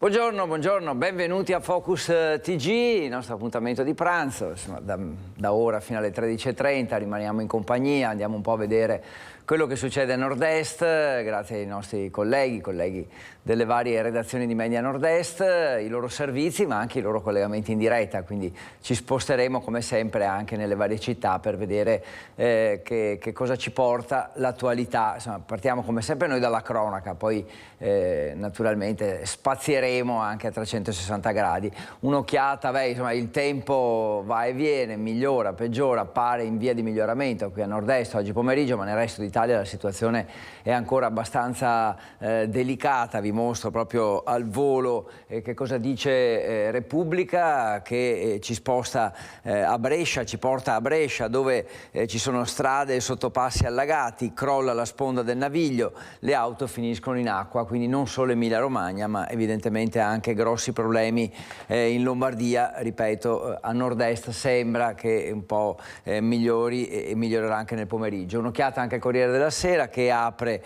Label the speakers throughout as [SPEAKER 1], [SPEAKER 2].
[SPEAKER 1] Buongiorno, buongiorno, benvenuti a Focus TG, il nostro appuntamento di pranzo. Insomma, da ora fino alle 13:30 rimaniamo in compagnia, andiamo un po' a vedere quello che succede a Nord-Est, grazie ai nostri colleghi delle varie redazioni di Media Nord-Est, i loro servizi ma anche i loro collegamenti in diretta, quindi ci sposteremo come sempre anche nelle varie città per vedere che cosa ci porta l'attualità. Insomma, partiamo come sempre noi dalla cronaca, poi naturalmente spazieremo anche a 360 gradi. Un'occhiata, insomma, il tempo va e viene, migliora, peggiora, appare in via di miglioramento qui a Nord-Est oggi pomeriggio, ma nel resto d'Italia la situazione è ancora abbastanza delicata. Vi mostro proprio al volo che cosa dice Repubblica, che ci sposta a Brescia, ci porta a Brescia dove ci sono strade e sottopassi allagati, crolla la sponda del Naviglio, le auto finiscono in acqua, quindi non solo Emilia Romagna ma evidentemente anche grossi problemi in Lombardia. Ripeto, a Nord-Est sembra che un po' migliori e migliorerà anche nel pomeriggio. Un'occhiata anche al Corriere della Sera che apre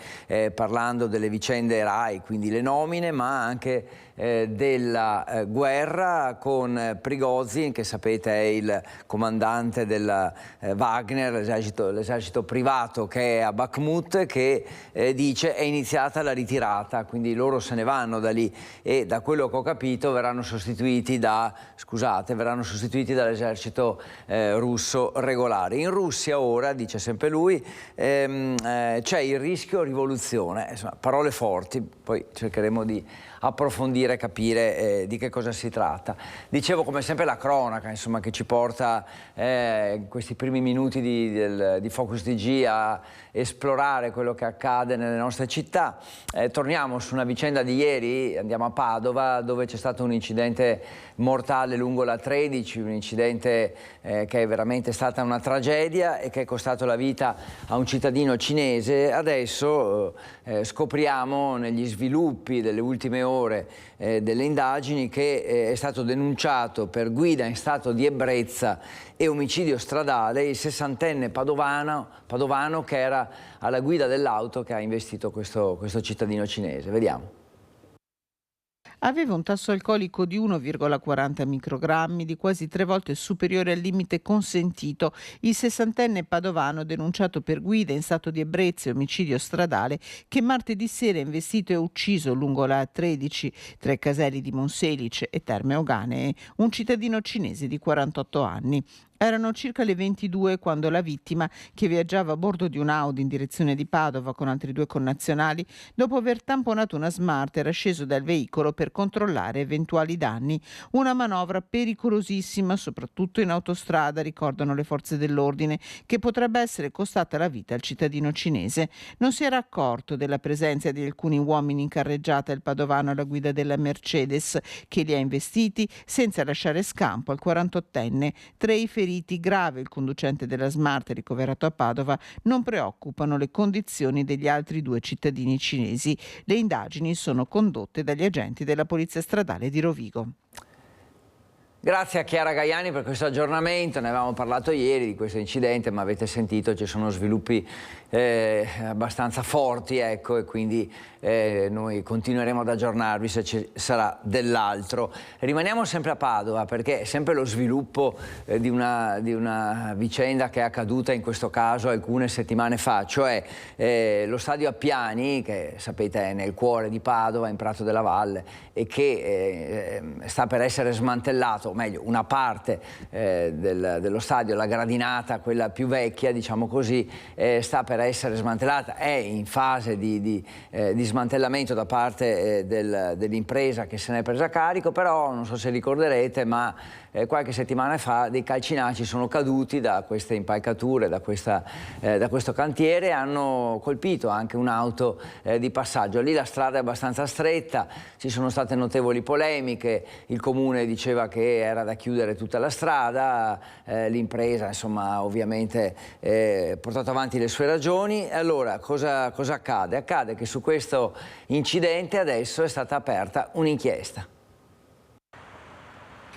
[SPEAKER 1] parlando delle vicende RAI, quindi le nomine, ma anche della guerra con Prigozhin, che sapete è il comandante del Wagner, l'esercito privato che è a Bakhmut, che dice è iniziata la ritirata, quindi loro se ne vanno da lì e da quello che ho capito verranno sostituiti dall'esercito russo regolare. In Russia ora, dice sempre lui, c'è il rischio rivoluzione, insomma, parole forti, poi cercheremo di approfondire, capire di che cosa si tratta. Dicevo come sempre la cronaca, insomma, che ci porta in questi primi minuti di Focus TG a esplorare quello che accade nelle nostre città. Torniamo su una vicenda di ieri, andiamo a Padova dove c'è stato un incidente mortale lungo la 13, un incidente che è veramente stata una tragedia e che è costato la vita a un cittadino cinese. Adesso scopriamo negli sviluppi delle ultime ore delle indagini che è stato denunciato per guida in stato di ebbrezza e omicidio stradale il 60enne padovano che era alla guida dell'auto che ha investito questo cittadino cinese. Vediamo.
[SPEAKER 2] Aveva un tasso alcolico di 1,40 microgrammi, di quasi 3 volte superiore al limite consentito. Il 60enne padovano, denunciato per guida in stato di ebbrezza e omicidio stradale, che martedì sera ha investito e ucciso lungo la 13 tra i caselli di Monselice e Terme Oganee un cittadino cinese di 48 anni. Erano circa le 22 quando la vittima, che viaggiava a bordo di un Audi in direzione di Padova con altri 2 connazionali, dopo aver tamponato una Smart era sceso dal veicolo per controllare eventuali danni. Una manovra pericolosissima, soprattutto in autostrada, ricordano le forze dell'ordine, che potrebbe essere costata la vita al cittadino cinese. Non si era accorto della presenza di alcuni uomini in carreggiata il padovano alla guida della Mercedes, che li ha investiti senza lasciare scampo al 48enne. 3 i feriti grave, il conducente della Smart ricoverato a Padova. Non preoccupano le condizioni degli altri 2 cittadini cinesi. Le indagini sono condotte dagli agenti della Polizia Stradale di Rovigo.
[SPEAKER 1] Grazie a Chiara Gaiani per questo aggiornamento. Ne avevamo parlato ieri di questo incidente, ma avete sentito ci sono sviluppi abbastanza forti, ecco, e quindi noi continueremo ad aggiornarvi se ci sarà dell'altro. Rimaniamo sempre a Padova perché è sempre lo sviluppo di una vicenda che è accaduta in questo caso alcune settimane fa, cioè lo stadio Appiani, che sapete è nel cuore di Padova, in Prato della Valle, e che sta per essere smantellato, o meglio una parte dello stadio, la gradinata, quella più vecchia diciamo così, sta per essere smantellata, è in fase di smantellamento da parte dell'impresa che se ne è presa carico, però non so se ricorderete ma qualche settimana fa dei calcinaci sono caduti da queste impalcature, da questo cantiere, e hanno colpito anche un'auto di passaggio. Lì la strada è abbastanza stretta, ci sono state notevoli polemiche, il comune diceva che era da chiudere tutta la strada, l'impresa insomma ovviamente ha portato avanti le sue ragioni. Allora cosa accade? Accade che su questo incidente adesso è stata aperta un'inchiesta.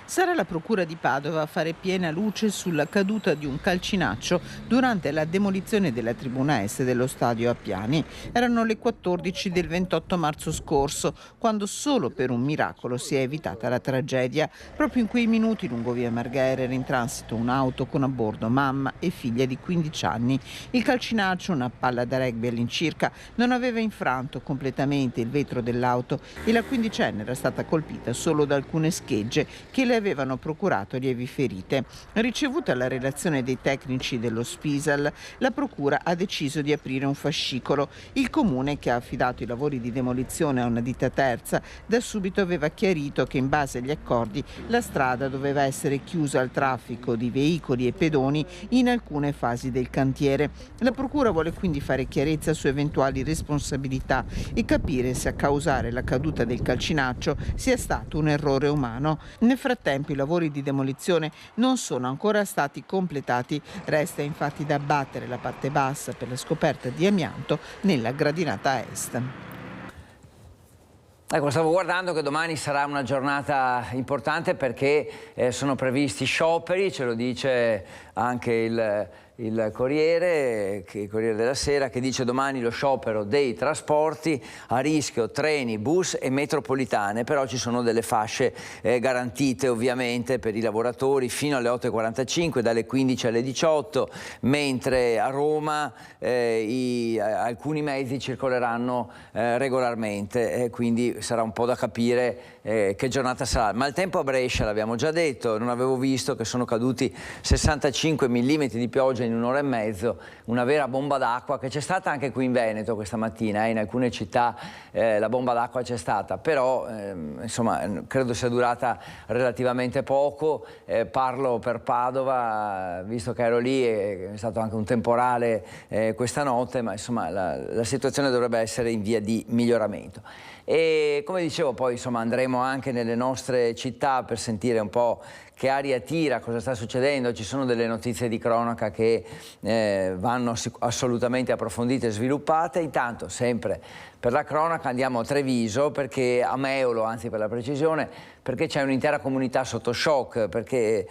[SPEAKER 2] Sarà la Procura di Padova a fare piena luce sulla caduta di un calcinaccio durante la demolizione della tribuna est dello stadio Appiani. Erano le 14 del 28 marzo scorso, quando solo per un miracolo si è evitata la tragedia. Proprio in quei minuti lungo via Marghera era in transito un'auto con a bordo mamma e figlia di 15 anni. Il calcinaccio, una palla da rugby all'incirca, non aveva infranto completamente il vetro dell'auto e la quindicenne era stata colpita solo da alcune schegge che le avevano procurato lievi ferite. Ricevuta la relazione dei tecnici dello Spisal, la procura ha deciso di aprire un fascicolo. Il comune, che ha affidato i lavori di demolizione a una ditta terza, da subito aveva chiarito che in base agli accordi la strada doveva essere chiusa al traffico di veicoli e pedoni in alcune fasi del cantiere. La procura vuole quindi fare chiarezza su eventuali responsabilità e capire se a causare la caduta del calcinaccio sia stato un errore umano. Nel frattempo i lavori di demolizione non sono ancora stati completati, resta infatti da abbattere la parte bassa per la scoperta di amianto nella gradinata est.
[SPEAKER 1] Ecco, stavo guardando che domani sarà una giornata importante perché sono previsti scioperi, ce lo dice anche il Corriere della Sera, che dice domani lo sciopero dei trasporti, a rischio treni, bus e metropolitane, però ci sono delle fasce garantite ovviamente per i lavoratori fino alle 8:45, dalle 15 alle 18, mentre a Roma alcuni mezzi circoleranno regolarmente, quindi sarà un po' da capire che giornata sarà. Ma il tempo a Brescia, l'abbiamo già detto, non avevo visto che sono caduti 65 mm di pioggia in un'ora e mezzo, una vera bomba d'acqua, che c'è stata anche qui in Veneto questa mattina, in alcune città la bomba d'acqua c'è stata, però insomma credo sia durata relativamente poco. Parlo per Padova, visto che ero lì, è stato anche un temporale questa notte, ma insomma la situazione dovrebbe essere in via di miglioramento. E come dicevo, poi insomma andremo anche nelle nostre città per sentire un po' che aria tira, cosa sta succedendo. Ci sono delle notizie di cronaca che vanno assolutamente approfondite e sviluppate. Intanto, sempre per la cronaca, andiamo a Treviso, perché a Meolo, anzi per la precisione, perché c'è un'intera comunità sotto shock, perché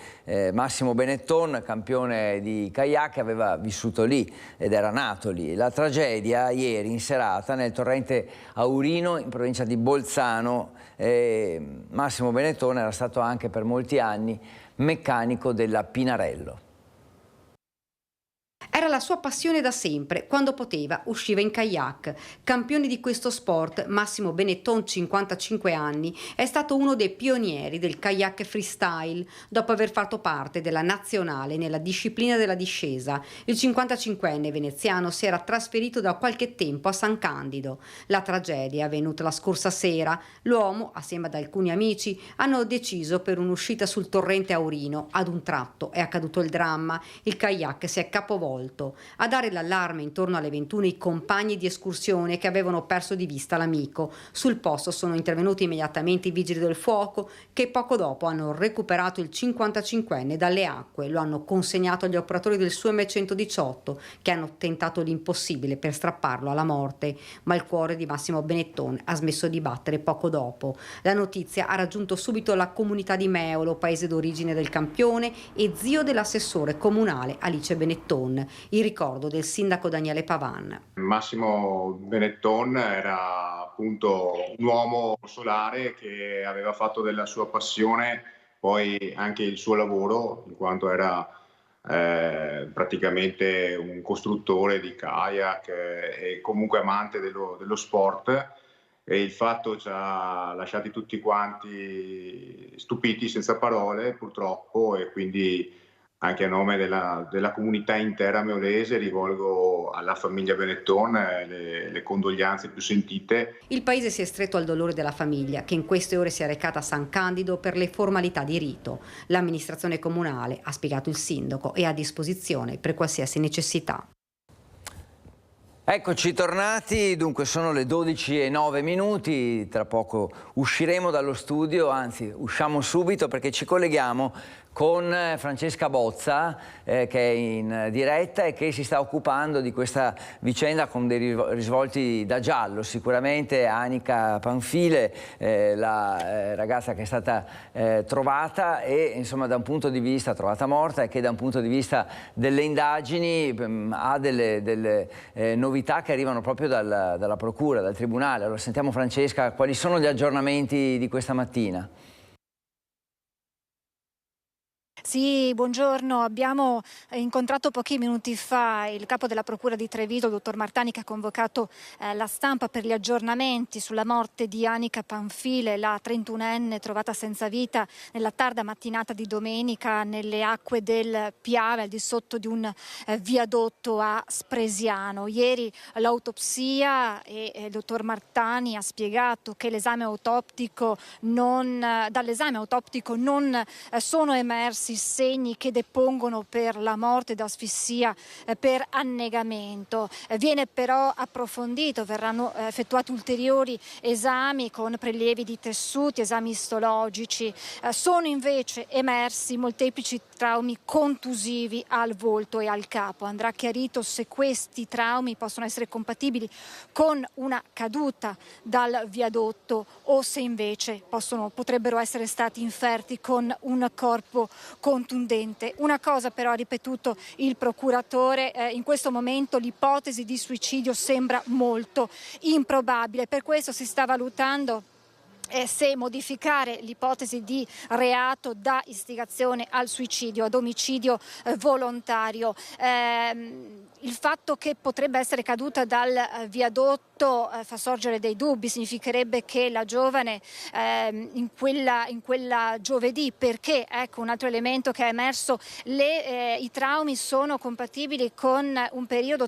[SPEAKER 1] Massimo Benetton, campione di kayak, aveva vissuto lì ed era nato lì. La tragedia ieri in serata nel torrente Aurino, in provincia di Bolzano. Massimo Benetton era stato anche per molti anni meccanico della Pinarello.
[SPEAKER 3] Era la sua passione da sempre, quando poteva usciva in kayak. Campione di questo sport, Massimo Benetton, 55 anni, è stato uno dei pionieri del kayak freestyle, dopo aver fatto parte della nazionale nella disciplina della discesa. Il 55enne veneziano si era trasferito da qualche tempo a San Candido. La tragedia è avvenuta la scorsa sera. L'uomo, assieme ad alcuni amici, hanno deciso per un'uscita sul torrente Aurino. Ad un tratto è accaduto il dramma, il kayak si è capovolto. A dare l'allarme intorno alle 21 i compagni di escursione che avevano perso di vista l'amico. Sul posto sono intervenuti immediatamente i vigili del fuoco, che poco dopo hanno recuperato il 55enne dalle acque. Lo hanno consegnato agli operatori del SUEM 118, che hanno tentato l'impossibile per strapparlo alla morte, ma il cuore di Massimo Benetton ha smesso di battere poco dopo. La notizia ha raggiunto subito la comunità di Meolo, paese d'origine del campione e zio dell'assessore comunale Alice Benetton. Il ricordo del sindaco Daniele Pavan.
[SPEAKER 4] Massimo Benetton era appunto un uomo solare che aveva fatto della sua passione poi anche il suo lavoro, in quanto era praticamente un costruttore di kayak e comunque amante dello sport, e il fatto ci ha lasciati tutti quanti stupiti, senza parole purtroppo, e quindi anche a nome della comunità intera meolese rivolgo alla famiglia Benetton le condoglianze più sentite.
[SPEAKER 3] Il paese si è stretto al dolore della famiglia, che in queste ore si è recata a San Candido per le formalità di rito. L'amministrazione comunale, ha spiegato il sindaco, è a disposizione per qualsiasi necessità.
[SPEAKER 1] Eccoci tornati, dunque sono le 12:09, tra poco usciremo dallo studio, anzi usciamo subito perché ci colleghiamo con Francesca Bozza che è in diretta e che si sta occupando di questa vicenda con dei risvolti da giallo. Sicuramente Anica Panfile, la ragazza che è stata trovata e insomma da un punto di vista trovata morta e che da un punto di vista delle indagini ha delle novità che arrivano proprio dalla procura, dal tribunale. Allora sentiamo Francesca, quali sono gli aggiornamenti di questa mattina?
[SPEAKER 5] Sì, buongiorno. Abbiamo incontrato pochi minuti fa il capo della Procura di Treviso, il dottor Martani, che ha convocato la stampa per gli aggiornamenti sulla morte di Anica Panfile, la 31enne trovata senza vita nella tarda mattinata di domenica nelle acque del Piave, al di sotto di un viadotto a Spresiano. Ieri l'autopsia e il dottor Martani ha spiegato che dall'esame autoptico non sono emersi segni che depongono per la morte da asfissia per annegamento. Viene però approfondito, verranno effettuati ulteriori esami con prelievi di tessuti, esami istologici. Sono invece emersi molteplici traumi contusivi al volto e al capo. Andrà chiarito se questi traumi possono essere compatibili con una caduta dal viadotto o se invece potrebbero essere stati inferti con un corpo contundente. Una cosa però ha ripetuto il procuratore, in questo momento l'ipotesi di suicidio sembra molto improbabile, per questo si sta valutando se modificare l'ipotesi di reato da istigazione al suicidio ad omicidio volontario. Il fatto che potrebbe essere caduta dal viadotto fa sorgere dei dubbi, significherebbe che la giovane in quella giovedì, perché ecco un altro elemento che è emerso, i traumi sono compatibili con un periodo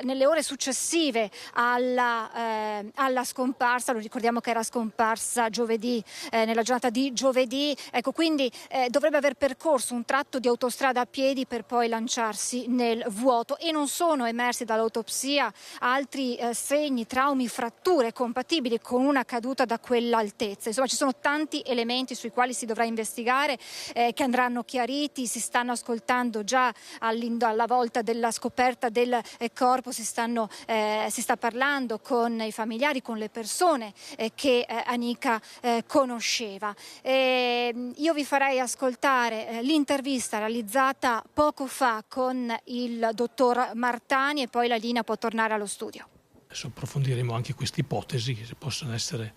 [SPEAKER 5] nelle ore successive alla scomparsa, lo ricordiamo che era scomparsa giovedì, nella giornata di giovedì, ecco quindi dovrebbe aver percorso un tratto di autostrada a piedi per poi lanciarsi nel vuoto e non sono emersi dall'autopsia altri segni, traumi, fratture compatibili con una caduta da quell'altezza. Insomma ci sono tanti elementi sui quali si dovrà investigare che andranno chiariti, si stanno ascoltando già alla volta della scoperta del corpo, si sta parlando con i familiari, con le persone che Anica conosceva. Io vi farei ascoltare l'intervista realizzata poco fa con il dottor Martani e poi la linea può tornare allo studio.
[SPEAKER 6] Adesso approfondiremo anche questa ipotesi, che possono essere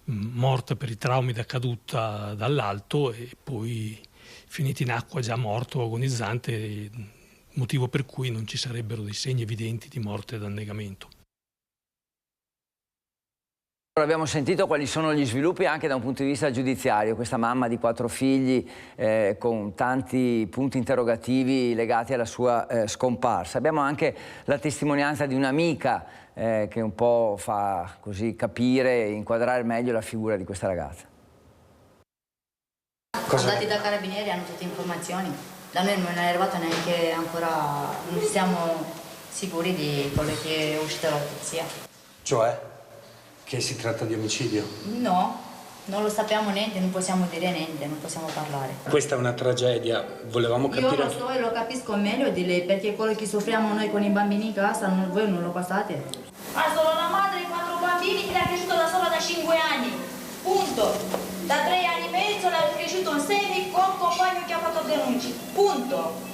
[SPEAKER 6] morta per i traumi da caduta dall'alto e poi finita in acqua già morto o agonizzante, motivo per cui non ci sarebbero dei segni evidenti di morte da annegamento.
[SPEAKER 1] Abbiamo sentito quali sono gli sviluppi anche da un punto di vista giudiziario, questa mamma di 4 figli con tanti punti interrogativi legati alla sua scomparsa. Abbiamo anche la testimonianza di un'amica che un po' fa così capire e inquadrare meglio la figura di questa ragazza.
[SPEAKER 7] Andati da carabinieri hanno tutte informazioni, da noi non è arrivato neanche ancora, non siamo sicuri di quello che è uscito dall'autopsia.
[SPEAKER 8] Cioè? Che si tratta di omicidio?
[SPEAKER 7] No, non lo sappiamo niente, non possiamo dire niente, non possiamo parlare.
[SPEAKER 8] Questa è una tragedia, volevamo capire...
[SPEAKER 7] Io lo so e lo capisco meglio di lei, perché quello che soffriamo noi con i bambini in casa, voi non lo passate.
[SPEAKER 9] Ma sono una madre di 4 bambini che l'ha cresciuto da sola da 5 anni, punto. Da 3 anni e mezzo l'ha cresciuto in semi con compagno che ha fatto denunce, punto.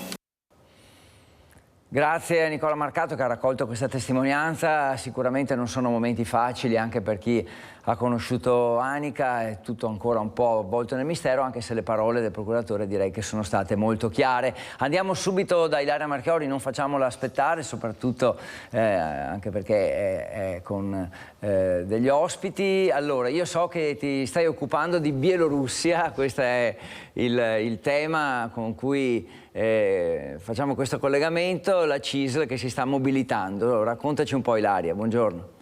[SPEAKER 1] Grazie a Nicola Marcato che ha raccolto questa testimonianza. Sicuramente non sono momenti facili anche per chi ha conosciuto Anica, è tutto ancora un po' avvolto nel mistero, anche se le parole del procuratore direi che sono state molto chiare. Andiamo subito da Ilaria Marchiori, non facciamola aspettare, soprattutto anche perché è con degli ospiti. Allora, io so che ti stai occupando di Bielorussia, questo è il tema con cui facciamo questo collegamento, la CISL che si sta mobilitando. Raccontaci un po', Ilaria, buongiorno.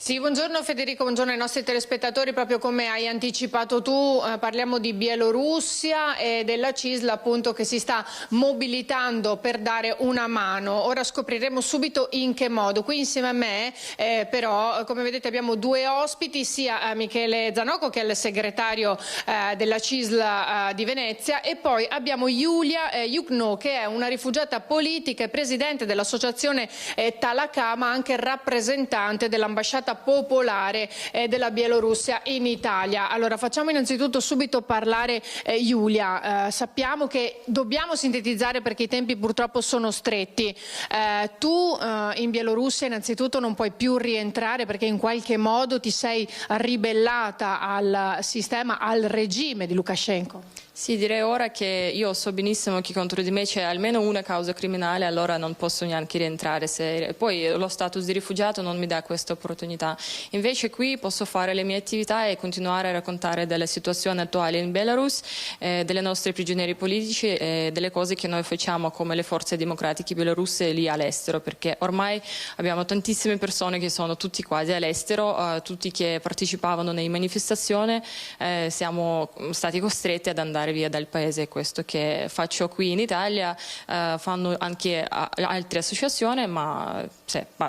[SPEAKER 10] Sì, buongiorno Federico, buongiorno ai nostri telespettatori. Proprio come hai anticipato tu, parliamo di Bielorussia e della CISL appunto che si sta mobilitando per dare una mano. Ora scopriremo subito in che modo. Qui insieme a me però, come vedete, abbiamo due ospiti, sia Michele Zanocco che è il segretario della CISL di Venezia, e poi abbiamo Yulia Yukno, che è una rifugiata politica e presidente dell'associazione Talaka, ma anche rappresentante dell'ambasciata popolare della Bielorussia in Italia. Allora, facciamo innanzitutto subito parlare Yulia. Sappiamo che dobbiamo sintetizzare perché i tempi purtroppo sono stretti. Tu in Bielorussia innanzitutto non puoi più rientrare perché in qualche modo ti sei ribellata al sistema, al regime di Lukashenko.
[SPEAKER 11] Sì, direi ora che io so benissimo che contro di me c'è almeno una causa criminale, allora non posso neanche rientrare. Poi lo status di rifugiato non mi dà questa opportunità. Invece qui posso fare le mie attività e continuare a raccontare della situazione attuale in Belarus, delle nostre prigionieri politici e delle cose che noi facciamo come le forze democratiche bielorusse lì all'estero, perché ormai abbiamo tantissime persone che sono tutti quasi all'estero, tutti che partecipavano nelle manifestazioni, siamo stati costretti ad andare via dal paese. Questo che faccio qui in Italia fanno anche altre associazioni, ma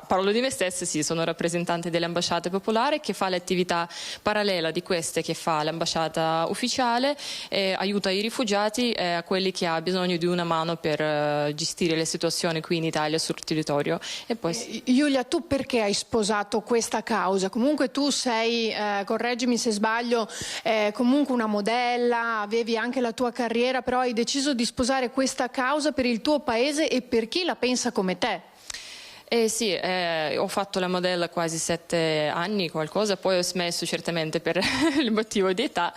[SPEAKER 11] parlo di me stessa, sì, sono rappresentante delle ambasciate popolari che fa l'attività parallela di queste che fa l'ambasciata ufficiale, aiuta i rifugiati e a quelli che hanno bisogno di una mano per gestire le situazioni qui in Italia sul territorio. E poi
[SPEAKER 10] Giulia, tu perché hai sposato questa causa? Comunque tu sei, correggimi se sbaglio, comunque una modella, avevi anche la tua carriera, però hai deciso di sposare questa causa per il tuo paese e per chi la pensa come te.
[SPEAKER 11] Sì, ho fatto la modella quasi 7 anni, qualcosa, poi ho smesso certamente per il motivo di età.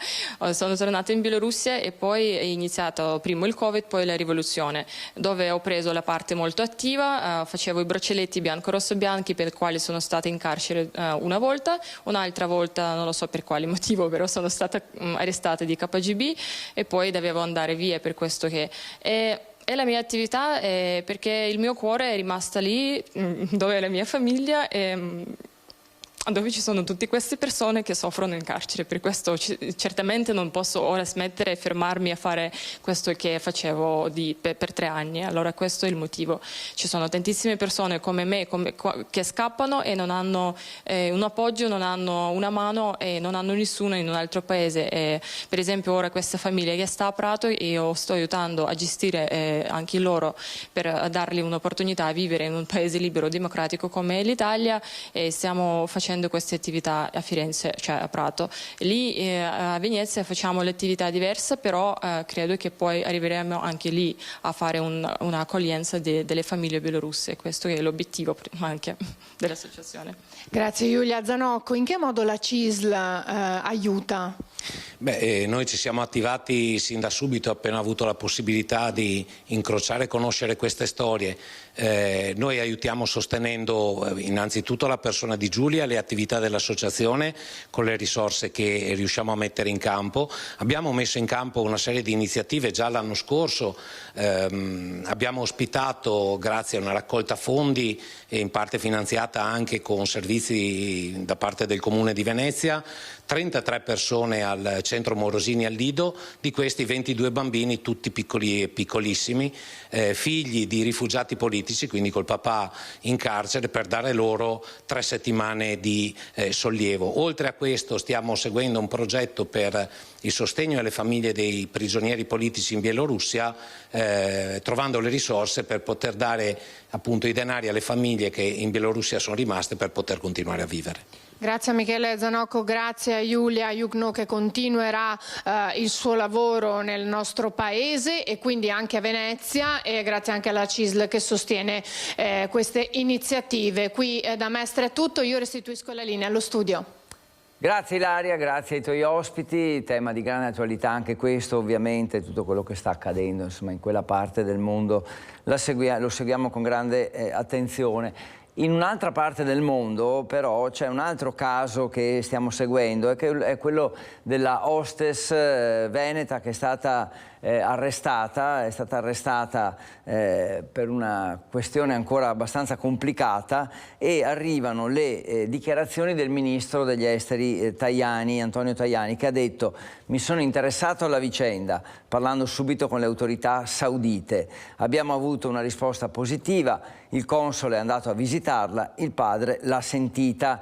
[SPEAKER 11] Sono tornata in Bielorussia e poi è iniziato prima il Covid, poi la rivoluzione, dove ho preso la parte molto attiva, facevo i braccialetti bianco-rosso-bianchi per i quali sono stata in carcere una volta, un'altra volta non lo so per quale motivo, però sono stata arrestata di KGB e poi dovevo andare via per questo che... È la mia attività perché il mio cuore è rimasto lì, dove è la mia famiglia e dove ci sono tutte queste persone che soffrono in carcere. Per questo certamente non posso ora smettere e fermarmi a fare questo che facevo per 3 anni. Allora questo è il motivo. Ci sono tantissime persone come me che scappano e non hanno un appoggio, non hanno una mano e non hanno nessuno in un altro paese. Per esempio ora questa famiglia che sta a Prato, io sto aiutando a gestire anche loro per dargli un'opportunità a vivere in un paese libero, democratico come l'Italia, e stiamo facendo queste attività a Firenze, cioè a Prato. Lì a Venezia facciamo l'attività diversa, però credo che poi arriveremo anche lì a fare un'accoglienza delle famiglie bielorusse. Questo è l'obiettivo anche dell'associazione.
[SPEAKER 10] Grazie Giulia. Zanocco, in che modo la CISL aiuta?
[SPEAKER 8] Noi ci siamo attivati sin da subito, appena avuto la possibilità di incrociare e conoscere queste storie. Noi aiutiamo sostenendo innanzitutto la persona di Giulia, le attività dell'associazione con le risorse che riusciamo a mettere in campo. Abbiamo messo in campo una serie di iniziative già l'anno scorso, abbiamo ospitato, grazie a una raccolta fondi e in parte finanziata anche con servizi da parte del Comune di Venezia, 33 persone al centro Morosini al Lido, di questi 22 bambini, tutti piccoli e piccolissimi, figli di rifugiati politici, quindi col papà in carcere, per dare loro 3 settimane di sollievo. Oltre a questo stiamo seguendo un progetto per il sostegno alle famiglie dei prigionieri politici in Bielorussia, trovando le risorse per poter dare appunto i denari alle famiglie che in Bielorussia sono rimaste per poter continuare a vivere.
[SPEAKER 10] Grazie a Michele Zanocco, grazie a Yulia Yukno che continuerà il suo lavoro nel nostro paese e quindi anche a Venezia, e grazie anche alla CISL che sostiene queste iniziative. Qui da Mestre è tutto, io restituisco la linea allo studio.
[SPEAKER 1] Grazie Ilaria, grazie ai tuoi ospiti, tema di grande attualità anche questo, ovviamente tutto quello che sta accadendo insomma in quella parte del mondo lo seguiamo con grande attenzione. In un'altra parte del mondo però c'è un altro caso che stiamo seguendo, è quello della hostess veneta che è stata arrestata per una questione ancora abbastanza complicata, e arrivano le dichiarazioni del ministro degli esteri Tajani, Antonio Tajani, che ha detto: mi sono interessato alla vicenda parlando subito con le autorità saudite, abbiamo avuto una risposta positiva, il console è andato a visitarla, il padre l'ha sentita.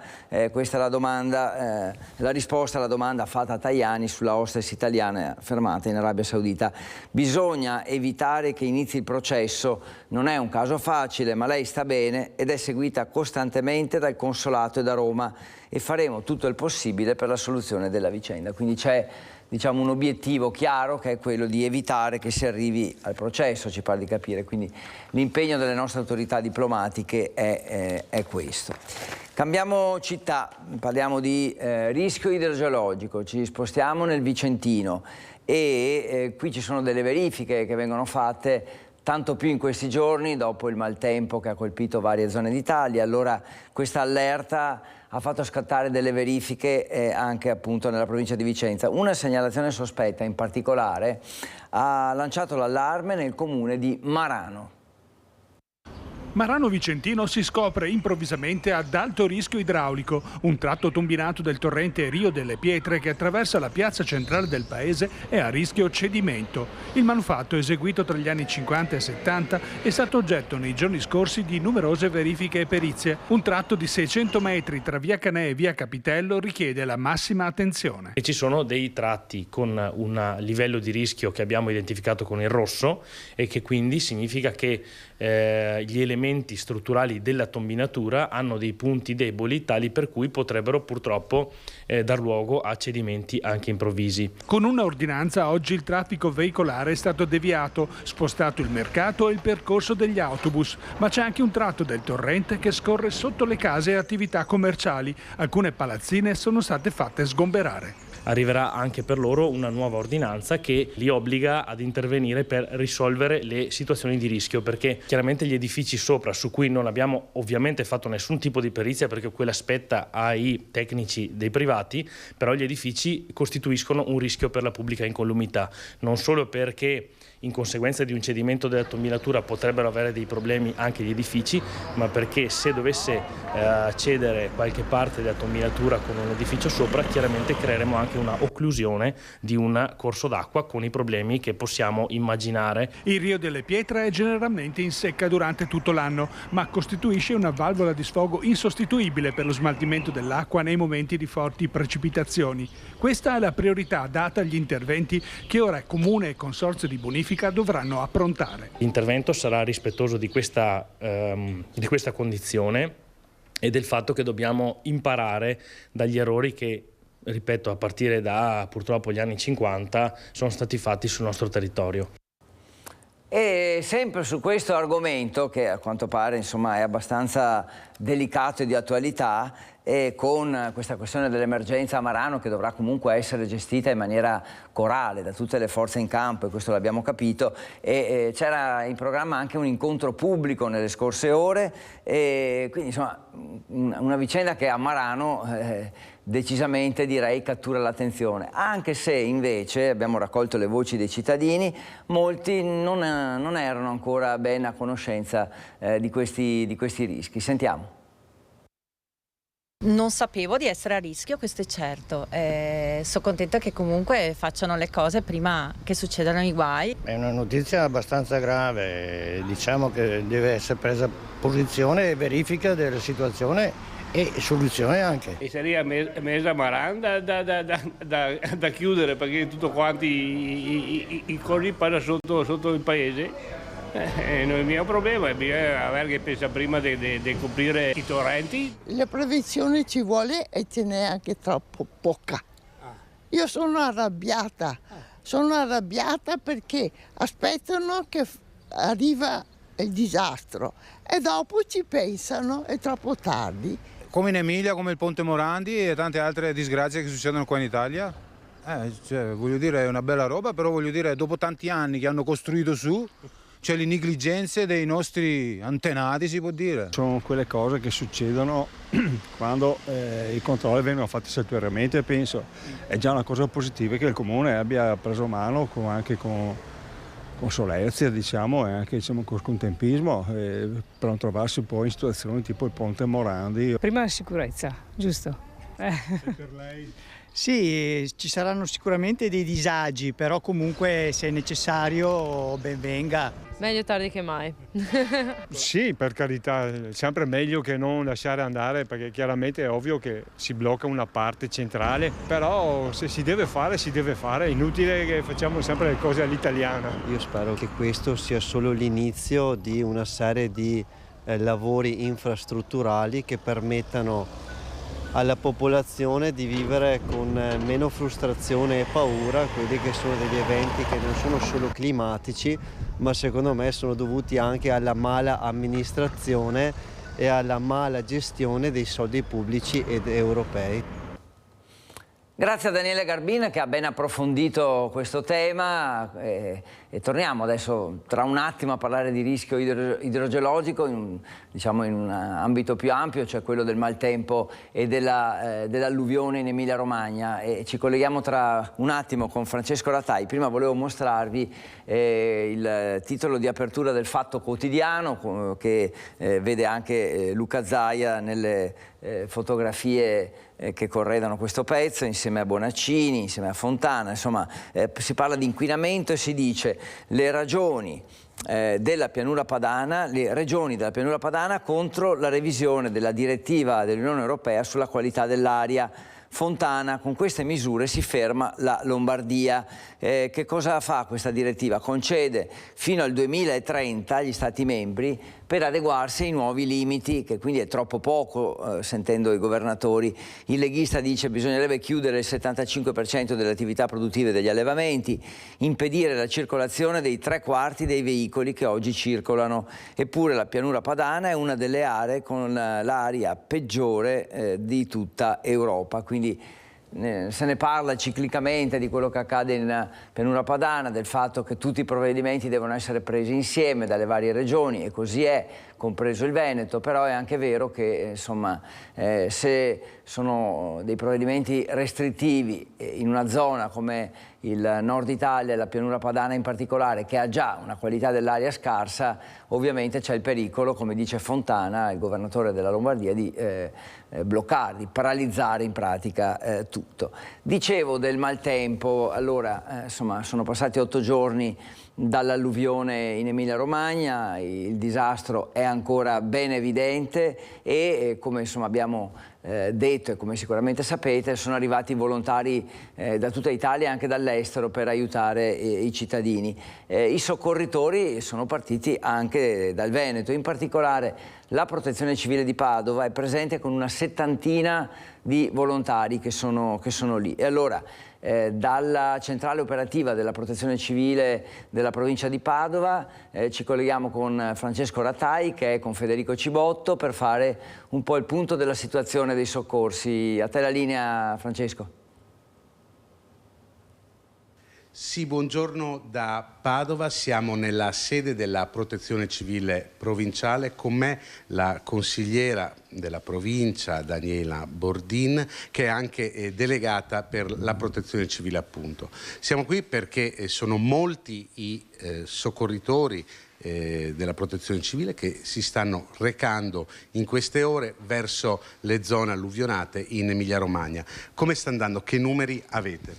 [SPEAKER 1] Questa è la domanda, la risposta alla domanda fatta a Tajani sulla hostess italiana fermata in Arabia Saudita. Bisogna evitare che inizi il processo, non è un caso facile, ma lei sta bene ed è seguita costantemente dal consolato e da Roma, e faremo tutto il possibile per la soluzione della vicenda. Quindi c'è, diciamo, un obiettivo chiaro, che è quello di evitare che si arrivi al processo, ci pare di capire, quindi l'impegno delle nostre autorità diplomatiche è questo. Cambiamo città, parliamo di rischio idrogeologico, ci spostiamo nel Vicentino e qui ci sono delle verifiche che vengono fatte, tanto più in questi giorni dopo il maltempo che ha colpito varie zone d'Italia. Allora questa allerta ha fatto scattare delle verifiche anche appunto nella provincia di Vicenza. Una segnalazione sospetta in particolare ha lanciato l'allarme nel comune di Marano.
[SPEAKER 12] Marano Vicentino si scopre improvvisamente ad alto rischio idraulico. Un tratto tombinato del torrente Rio delle Pietre che attraversa la piazza centrale del paese è a rischio cedimento. Il manufatto, eseguito tra gli anni 50 e 70, è stato oggetto nei giorni scorsi di numerose verifiche e perizie. Un tratto di 600 metri tra via Canè e via Capitello richiede la massima attenzione.
[SPEAKER 13] E ci sono dei tratti con un livello di rischio che abbiamo identificato con il rosso, e che quindi significa che gli elementi strutturali della tombinatura hanno dei punti deboli tali per cui potrebbero purtroppo dar luogo a cedimenti anche improvvisi.
[SPEAKER 12] Con una ordinanza oggi il traffico veicolare è stato deviato, spostato il mercato e il percorso degli autobus, ma c'è anche un tratto del torrente che scorre sotto le case e attività commerciali. Alcune palazzine sono state fatte sgomberare.
[SPEAKER 13] Arriverà anche per loro una nuova ordinanza che li obbliga ad intervenire per risolvere le situazioni di rischio, perché chiaramente gli edifici sopra, su cui non abbiamo ovviamente fatto nessun tipo di perizia perché quella spetta ai tecnici dei privati, però gli edifici costituiscono un rischio per la pubblica incolumità, non solo perché in conseguenza di un cedimento della tombinatura potrebbero avere dei problemi anche gli edifici, ma perché se dovesse cedere qualche parte della tombinatura con un edificio sopra, chiaramente creeremo anche una occlusione di un corso d'acqua con i problemi che possiamo immaginare.
[SPEAKER 12] Il Rio delle Pietre è generalmente in secca durante tutto l'anno, ma costituisce una valvola di sfogo insostituibile per lo smaltimento dell'acqua nei momenti di forti precipitazioni. Questa è la priorità data agli interventi che ora Comune e Consorzio di Bonifica dovranno approntare.
[SPEAKER 13] L'intervento sarà rispettoso di questa condizione e del fatto che dobbiamo imparare dagli errori che, ripeto, a partire da purtroppo gli anni 50 sono stati fatti sul nostro territorio.
[SPEAKER 1] E sempre su questo argomento, che a quanto pare insomma è abbastanza delicato e di attualità, e con questa questione dell'emergenza a Marano, che dovrà comunque essere gestita in maniera corale da tutte le forze in campo, e questo l'abbiamo capito, e c'era in programma anche un incontro pubblico nelle scorse ore, e quindi insomma una vicenda che a Marano decisamente direi cattura l'attenzione, anche se invece abbiamo raccolto le voci dei cittadini, molti non erano ancora ben a conoscenza di questi rischi. Sentiamo.
[SPEAKER 14] Non sapevo di essere a rischio, questo è certo. Sono contenta che comunque facciano le cose prima che succedano i guai.
[SPEAKER 15] È una notizia abbastanza grave, diciamo che deve essere presa posizione e verifica della situazione e soluzione anche.
[SPEAKER 16] E sarebbe mesa Maranda da chiudere, perché tutto quanti i corri passano sotto il paese. Non è il mio problema, bisogna avere che pensa prima di coprire i torrenti.
[SPEAKER 17] La prevenzione ci vuole e ce n'è anche troppo poca. Io sono arrabbiata perché aspettano che arriva il disastro e dopo ci pensano, è troppo tardi.
[SPEAKER 18] Come in Emilia, come il Ponte Morandi e tante altre disgrazie che succedono qua in Italia. Voglio dire, è una bella roba, però voglio dire, dopo tanti anni che hanno costruito su, cioè le negligenze dei nostri antenati, si può dire.
[SPEAKER 19] Sono quelle cose che succedono quando i controlli vengono fatti saltuariamente, e penso è già una cosa positiva che il Comune abbia preso mano anche con solerzia, diciamo, e anche con tempismo, per non trovarsi un po' in situazioni tipo il Ponte Morandi.
[SPEAKER 20] Prima la sicurezza, giusto?
[SPEAKER 19] Per lei?
[SPEAKER 21] Sì, ci saranno sicuramente dei disagi, però comunque se è necessario ben venga.
[SPEAKER 22] Meglio tardi che mai.
[SPEAKER 19] Sì, per carità, è sempre meglio che non lasciare andare, perché chiaramente è ovvio che si blocca una parte centrale, però se si deve fare, è inutile che facciamo sempre le cose all'italiana.
[SPEAKER 23] Io spero che questo sia solo l'inizio di una serie di lavori infrastrutturali che permettano alla popolazione di vivere con meno frustrazione e paura quelli che sono degli eventi che non sono solo climatici, ma secondo me sono dovuti anche alla mala amministrazione e alla mala gestione dei soldi pubblici ed europei.
[SPEAKER 1] Grazie a Daniele Garbin che ha ben approfondito questo tema e torniamo adesso tra un attimo a parlare di rischio idrogeologico in un ambito più ampio, cioè quello del maltempo e dell'alluvione in Emilia Romagna, e ci colleghiamo tra un attimo con Francesco Ratai. Prima volevo mostrarvi il titolo di apertura del Fatto Quotidiano che vede anche Luca Zaia nelle fotografie che corredano questo pezzo, insieme a Bonaccini, insieme a Fontana. Insomma, si parla di inquinamento e si dice le regioni della pianura padana contro la revisione della direttiva dell'Unione Europea sulla qualità dell'aria. Fontana: con queste misure si ferma la Lombardia. Che cosa fa questa direttiva? Concede fino al 2030 agli Stati membri per adeguarsi ai nuovi limiti, che quindi è troppo poco, sentendo i governatori. Il leghista dice che bisognerebbe chiudere il 75% delle attività produttive degli allevamenti, impedire la circolazione dei 3/4 dei veicoli che oggi circolano. Eppure la pianura padana è una delle aree con l'aria peggiore di tutta Europa. Quindi se ne parla ciclicamente di quello che accade in pianura padana, del fatto che tutti i provvedimenti devono essere presi insieme dalle varie regioni, e così è, compreso il Veneto. Però è anche vero che insomma, se sono dei provvedimenti restrittivi in una zona come il nord Italia e la pianura padana in particolare, che ha già una qualità dell'aria scarsa, ovviamente c'è il pericolo, come dice Fontana, il governatore della Lombardia, di bloccare, di paralizzare in pratica tutto. Dicevo del maltempo. Allora, insomma, sono passati 8 giorni dall'alluvione in Emilia Romagna, il disastro è ancora ben evidente e come insomma abbiamo detto e come sicuramente sapete, sono arrivati volontari da tutta Italia e anche dall'estero per aiutare i cittadini. I soccorritori sono partiti anche dal Veneto, in particolare la Protezione Civile di Padova è presente con una 70ina di volontari che sono lì. E allora dalla centrale operativa della Protezione Civile della provincia di Padova ci colleghiamo con Francesco Ratai, che è con Federico Cibotto, per fare un po' il punto della situazione dei soccorsi. A te la linea, Francesco.
[SPEAKER 24] Sì, buongiorno da Padova, siamo nella sede della Protezione Civile provinciale, con me la consigliera della provincia Daniela Bordin, che è anche delegata per la Protezione Civile appunto. Siamo qui perché sono molti i soccorritori della Protezione Civile che si stanno recando in queste ore verso le zone alluvionate in Emilia Romagna. Come sta andando? Che numeri avete?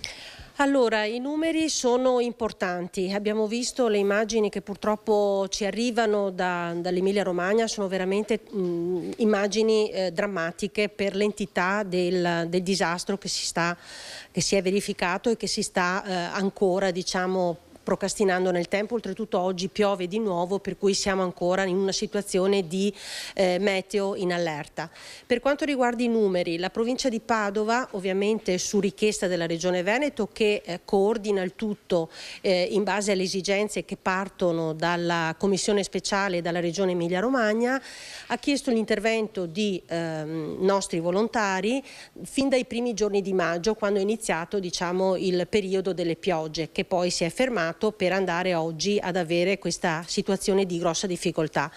[SPEAKER 25] Allora, i numeri sono importanti. Abbiamo visto le immagini che purtroppo ci arrivano dall'Emilia Romagna, sono veramente immagini drammatiche per l'entità del disastro che si è verificato e che si sta ancora, diciamo, procrastinando nel tempo. Oltretutto oggi piove di nuovo, per cui siamo ancora in una situazione di meteo in allerta. Per quanto riguarda i numeri, la provincia di Padova, ovviamente su richiesta della Regione Veneto, che coordina il tutto in base alle esigenze che partono dalla Commissione speciale e dalla Regione Emilia Romagna, ha chiesto l'intervento di nostri volontari fin dai primi giorni di maggio, quando è iniziato, diciamo, il periodo delle piogge, che poi si è fermato fortunato per andare oggi ad avere questa situazione di grossa difficoltà.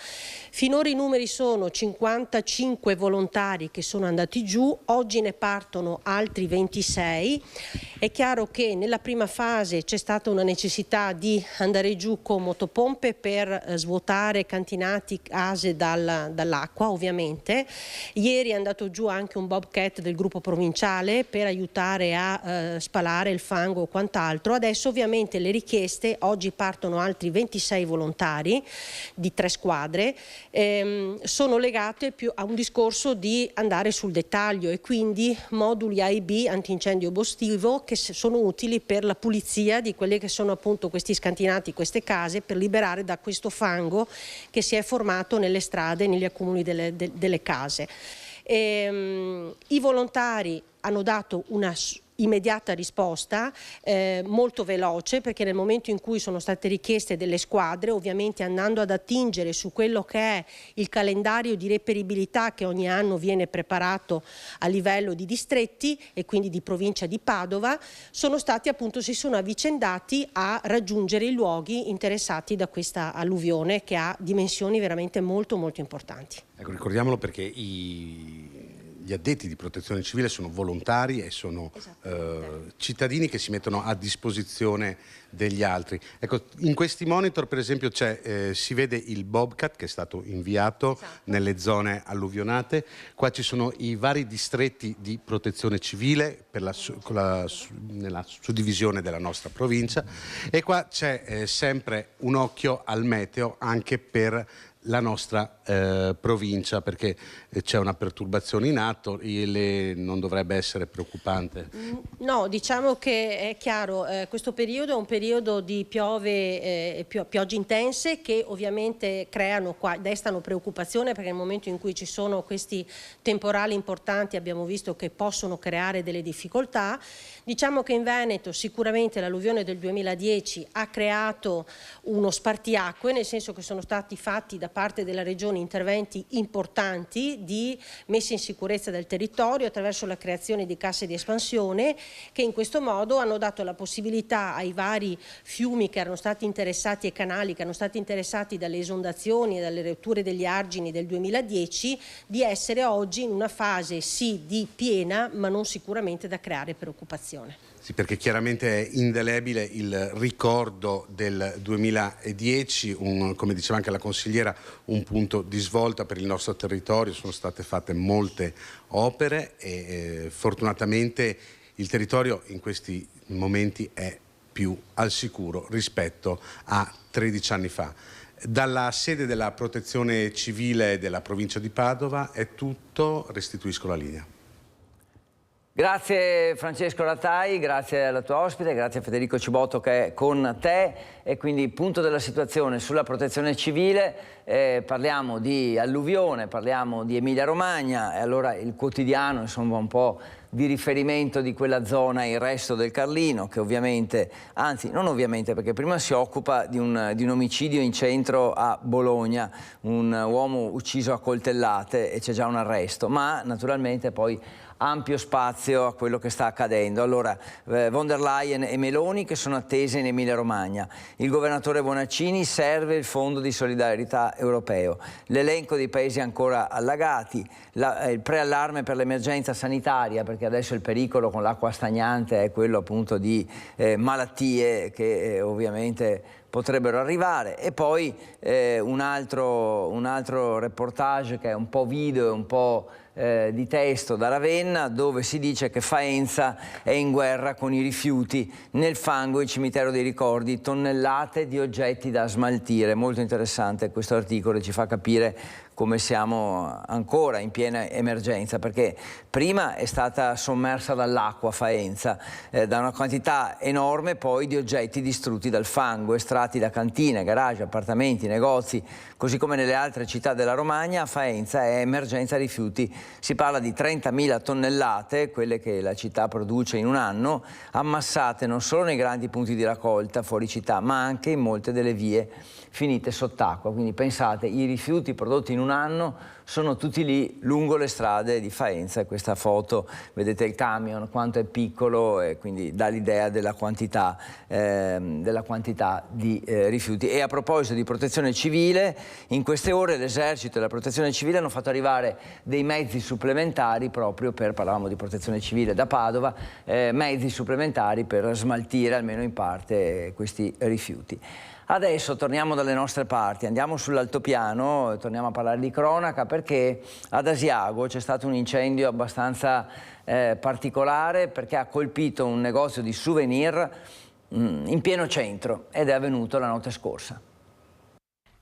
[SPEAKER 25] Finora i numeri sono 55 volontari che sono andati giù, oggi ne partono altri 26. È chiaro che nella prima fase c'è stata una necessità di andare giù con motopompe per svuotare cantinati, case dall'acqua ovviamente. Ieri è andato giù anche un bobcat del gruppo provinciale per aiutare a spalare il fango o quant'altro. Adesso ovviamente le richieste, oggi partono altri 26 volontari di 3 squadre, sono legate più a un discorso di andare sul dettaglio e quindi moduli A e B antincendio boschivo che sono utili per la pulizia di quelli che sono appunto questi scantinati, queste case, per liberare da questo fango che si è formato nelle strade, negli accumuli delle case. I volontari hanno dato una immediata risposta molto veloce, perché nel momento in cui sono state richieste delle squadre, ovviamente andando ad attingere su quello che è il calendario di reperibilità che ogni anno viene preparato a livello di distretti e quindi di provincia di Padova, si sono avvicendati a raggiungere i luoghi interessati da questa alluvione che ha dimensioni veramente molto molto importanti.
[SPEAKER 24] Ecco, ricordiamolo perché gli addetti di protezione civile sono volontari e sono cittadini che si mettono a disposizione degli altri. Ecco, in questi monitor per esempio si vede il Bobcat che è stato inviato nelle zone alluvionate. Qua ci sono i vari distretti di protezione civile nella suddivisione della nostra provincia, e qua c'è sempre un occhio al meteo anche per la nostra provincia, perché c'è una perturbazione in atto, non dovrebbe essere preoccupante.
[SPEAKER 25] No, diciamo che è chiaro, questo periodo è un periodo di piogge intense che ovviamente destano preoccupazione, perché nel momento in cui ci sono questi temporali importanti abbiamo visto che possono creare delle difficoltà. Diciamo che in Veneto sicuramente l'alluvione del 2010 ha creato uno spartiacque, nel senso che sono stati fatti da parte della Regione interventi importanti di messa in sicurezza del territorio attraverso la creazione di casse di espansione, che in questo modo hanno dato la possibilità ai vari fiumi che erano stati interessati e canali che erano stati interessati dalle esondazioni e dalle rotture degli argini del 2010 di essere oggi in una fase sì di piena, ma non sicuramente da creare preoccupazione.
[SPEAKER 24] Sì, perché chiaramente è indelebile il ricordo del 2010, come diceva anche la consigliera, un punto di svolta per il nostro territorio. Sono state fatte molte opere e fortunatamente il territorio in questi momenti è più al sicuro rispetto a 13 anni fa. Dalla sede della Protezione Civile della provincia di Padova è tutto, restituisco la linea.
[SPEAKER 1] Grazie Francesco Rattai, grazie alla tua ospite, grazie a Federico Cibotto che è con te. E quindi punto della situazione sulla protezione civile, parliamo di alluvione, parliamo di Emilia Romagna, e allora il quotidiano insomma un po' di riferimento di quella zona, il Resto del Carlino, che ovviamente, anzi non ovviamente, perché prima si occupa di un omicidio in centro a Bologna, un uomo ucciso a coltellate e c'è già un arresto, ma naturalmente poi ampio spazio a quello che sta accadendo. Allora, von der Leyen e Meloni che sono attese in Emilia Romagna, il governatore Bonaccini, serve il fondo di solidarietà europeo, l'elenco dei paesi ancora allagati, il preallarme per l'emergenza sanitaria, perché adesso il pericolo con l'acqua stagnante è quello appunto di malattie che ovviamente potrebbero arrivare, e poi un altro reportage che è un po' video e un po' di testo da Ravenna, dove si dice che Faenza è in guerra con i rifiuti, nel fango il cimitero dei ricordi, tonnellate di oggetti da smaltire. Molto interessante questo articolo, ci fa capire come siamo ancora in piena emergenza, perché prima è stata sommersa dall'acqua Faenza, da una quantità enorme poi di oggetti distrutti dal fango, estratti da cantine, garage, appartamenti, negozi, così come nelle altre città della Romagna. A Faenza è emergenza rifiuti, si parla di 30.000 tonnellate, quelle che la città produce in un anno, ammassate non solo nei grandi punti di raccolta fuori città, ma anche in molte delle vie finite sott'acqua. Quindi pensate, i rifiuti prodotti in un un anno, sono tutti lì lungo le strade di Faenza. Questa foto, vedete il camion quanto è piccolo e quindi dà l'idea della quantità di rifiuti. E a proposito di protezione civile, in queste ore l'esercito e la protezione civile hanno fatto arrivare dei mezzi supplementari proprio per, parlavamo di protezione civile da Padova, mezzi supplementari per smaltire almeno in parte questi rifiuti. Adesso torniamo dalle nostre parti, andiamo sull'altopiano, torniamo a parlare di cronaca perché ad Asiago c'è stato un incendio abbastanza particolare perché ha colpito un negozio di souvenir in pieno centro ed è avvenuto la notte scorsa.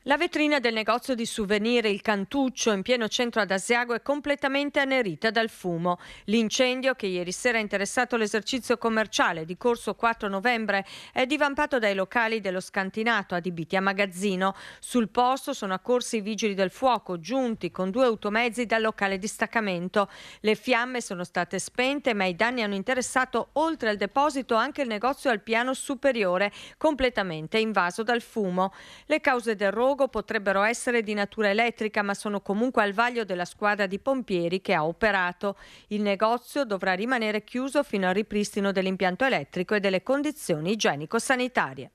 [SPEAKER 2] La vetrina del negozio di souvenir Il Cantuccio in pieno centro ad Asiago è completamente annerita dal fumo. L'incendio, che ieri sera ha interessato l'esercizio commerciale di corso 4 novembre, è divampato dai locali dello scantinato adibiti a magazzino. Sul posto sono accorsi i vigili del fuoco, giunti con 2 automezzi dal locale distaccamento. Le fiamme sono state spente, ma i danni hanno interessato, oltre al deposito, anche il negozio al piano superiore, completamente invaso dal fumo. Le cause del rogo potrebbero essere di natura elettrica, ma sono comunque al vaglio della squadra di pompieri che ha operato. Il negozio dovrà rimanere chiuso fino al ripristino dell'impianto elettrico e delle condizioni igienico-sanitarie.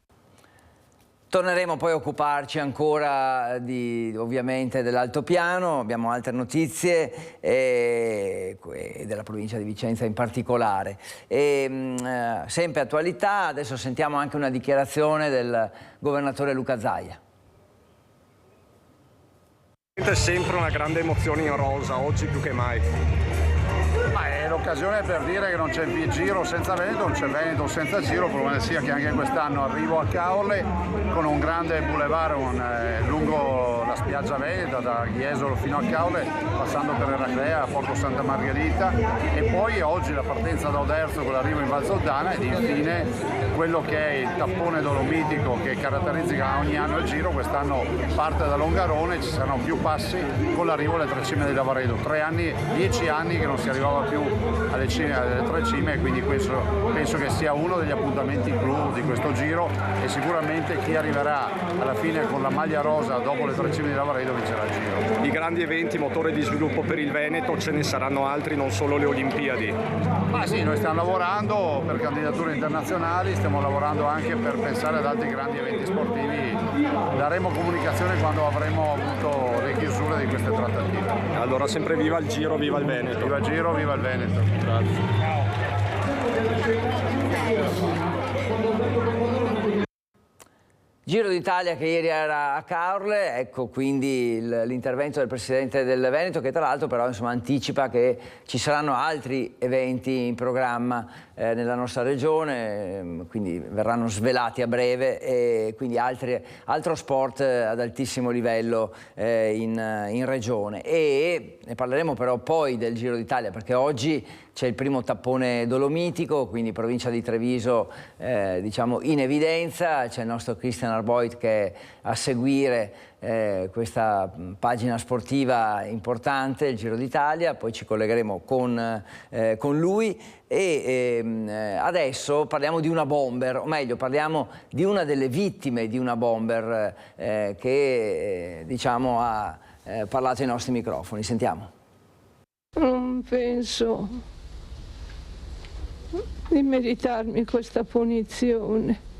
[SPEAKER 1] Torneremo poi a occuparci ancora ovviamente dell'altopiano, abbiamo altre notizie e della provincia di Vicenza in particolare. Sempre attualità, adesso sentiamo anche una dichiarazione del governatore Luca Zaia.
[SPEAKER 3] È sempre una grande emozione in rosa, oggi più che mai.
[SPEAKER 4] È l'occasione per dire che non c'è giro senza Veneto, non c'è Veneto senza giro, probabile sia che anche quest'anno arrivo a Caorle con un grande boulevard lungo la spiaggia veneta, da Jesolo fino a Caorle, passando per Eraclea, a Porto Santa Margherita, e poi oggi la partenza da Oderzo con l'arrivo in Val Soldana ed infine quello che è il tappone dolomitico che caratterizza ogni anno il giro. Quest'anno parte da Longarone, ci saranno più passi con l'arrivo alle 3 cime di Lavaredo. 10 anni che non si arrivava più alle 3 cime, e quindi questo penso che sia uno degli appuntamenti clou di questo giro, e sicuramente chi arriverà alla fine con la maglia rosa dopo le 3 cime di Lavaredo vincerà il giro.
[SPEAKER 3] Di grandi eventi, motore di sviluppo per il Veneto, ce ne saranno altri, non solo le Olimpiadi.
[SPEAKER 4] Ma sì, noi stiamo lavorando per candidature internazionali, stiamo lavorando anche per pensare ad altri grandi eventi sportivi. Daremo comunicazione quando avremo avuto le chiusure di queste trattative.
[SPEAKER 3] Allora sempre viva il Giro, viva il Veneto.
[SPEAKER 4] Viva il Giro, viva il Veneto. Grazie.
[SPEAKER 1] Giro d'Italia che ieri era a Caorle, ecco quindi l'intervento del Presidente del Veneto, che tra l'altro però insomma anticipa che ci saranno altri eventi in programma nella nostra regione, quindi verranno svelati a breve, e quindi altro sport ad altissimo livello in regione. E ne parleremo però poi del Giro d'Italia, perché oggi c'è il primo tappone dolomitico, quindi provincia di Treviso diciamo in evidenza. C'è il nostro Christian Arboit che è a seguire questa pagina sportiva importante, il Giro d'Italia, poi ci collegheremo con lui e adesso parliamo di una bomber, o meglio parliamo di una delle vittime di una bomber che diciamo ha parlato ai nostri microfoni. Sentiamo.
[SPEAKER 5] Non penso di meritarmi questa punizione.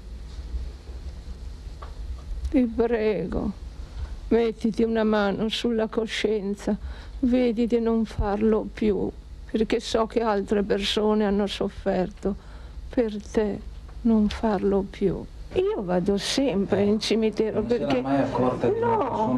[SPEAKER 5] Ti prego, mettiti una mano sulla coscienza, vedi di non farlo più, perché so che altre persone hanno sofferto. Per te non farlo più. Io vado sempre in cimitero perché no,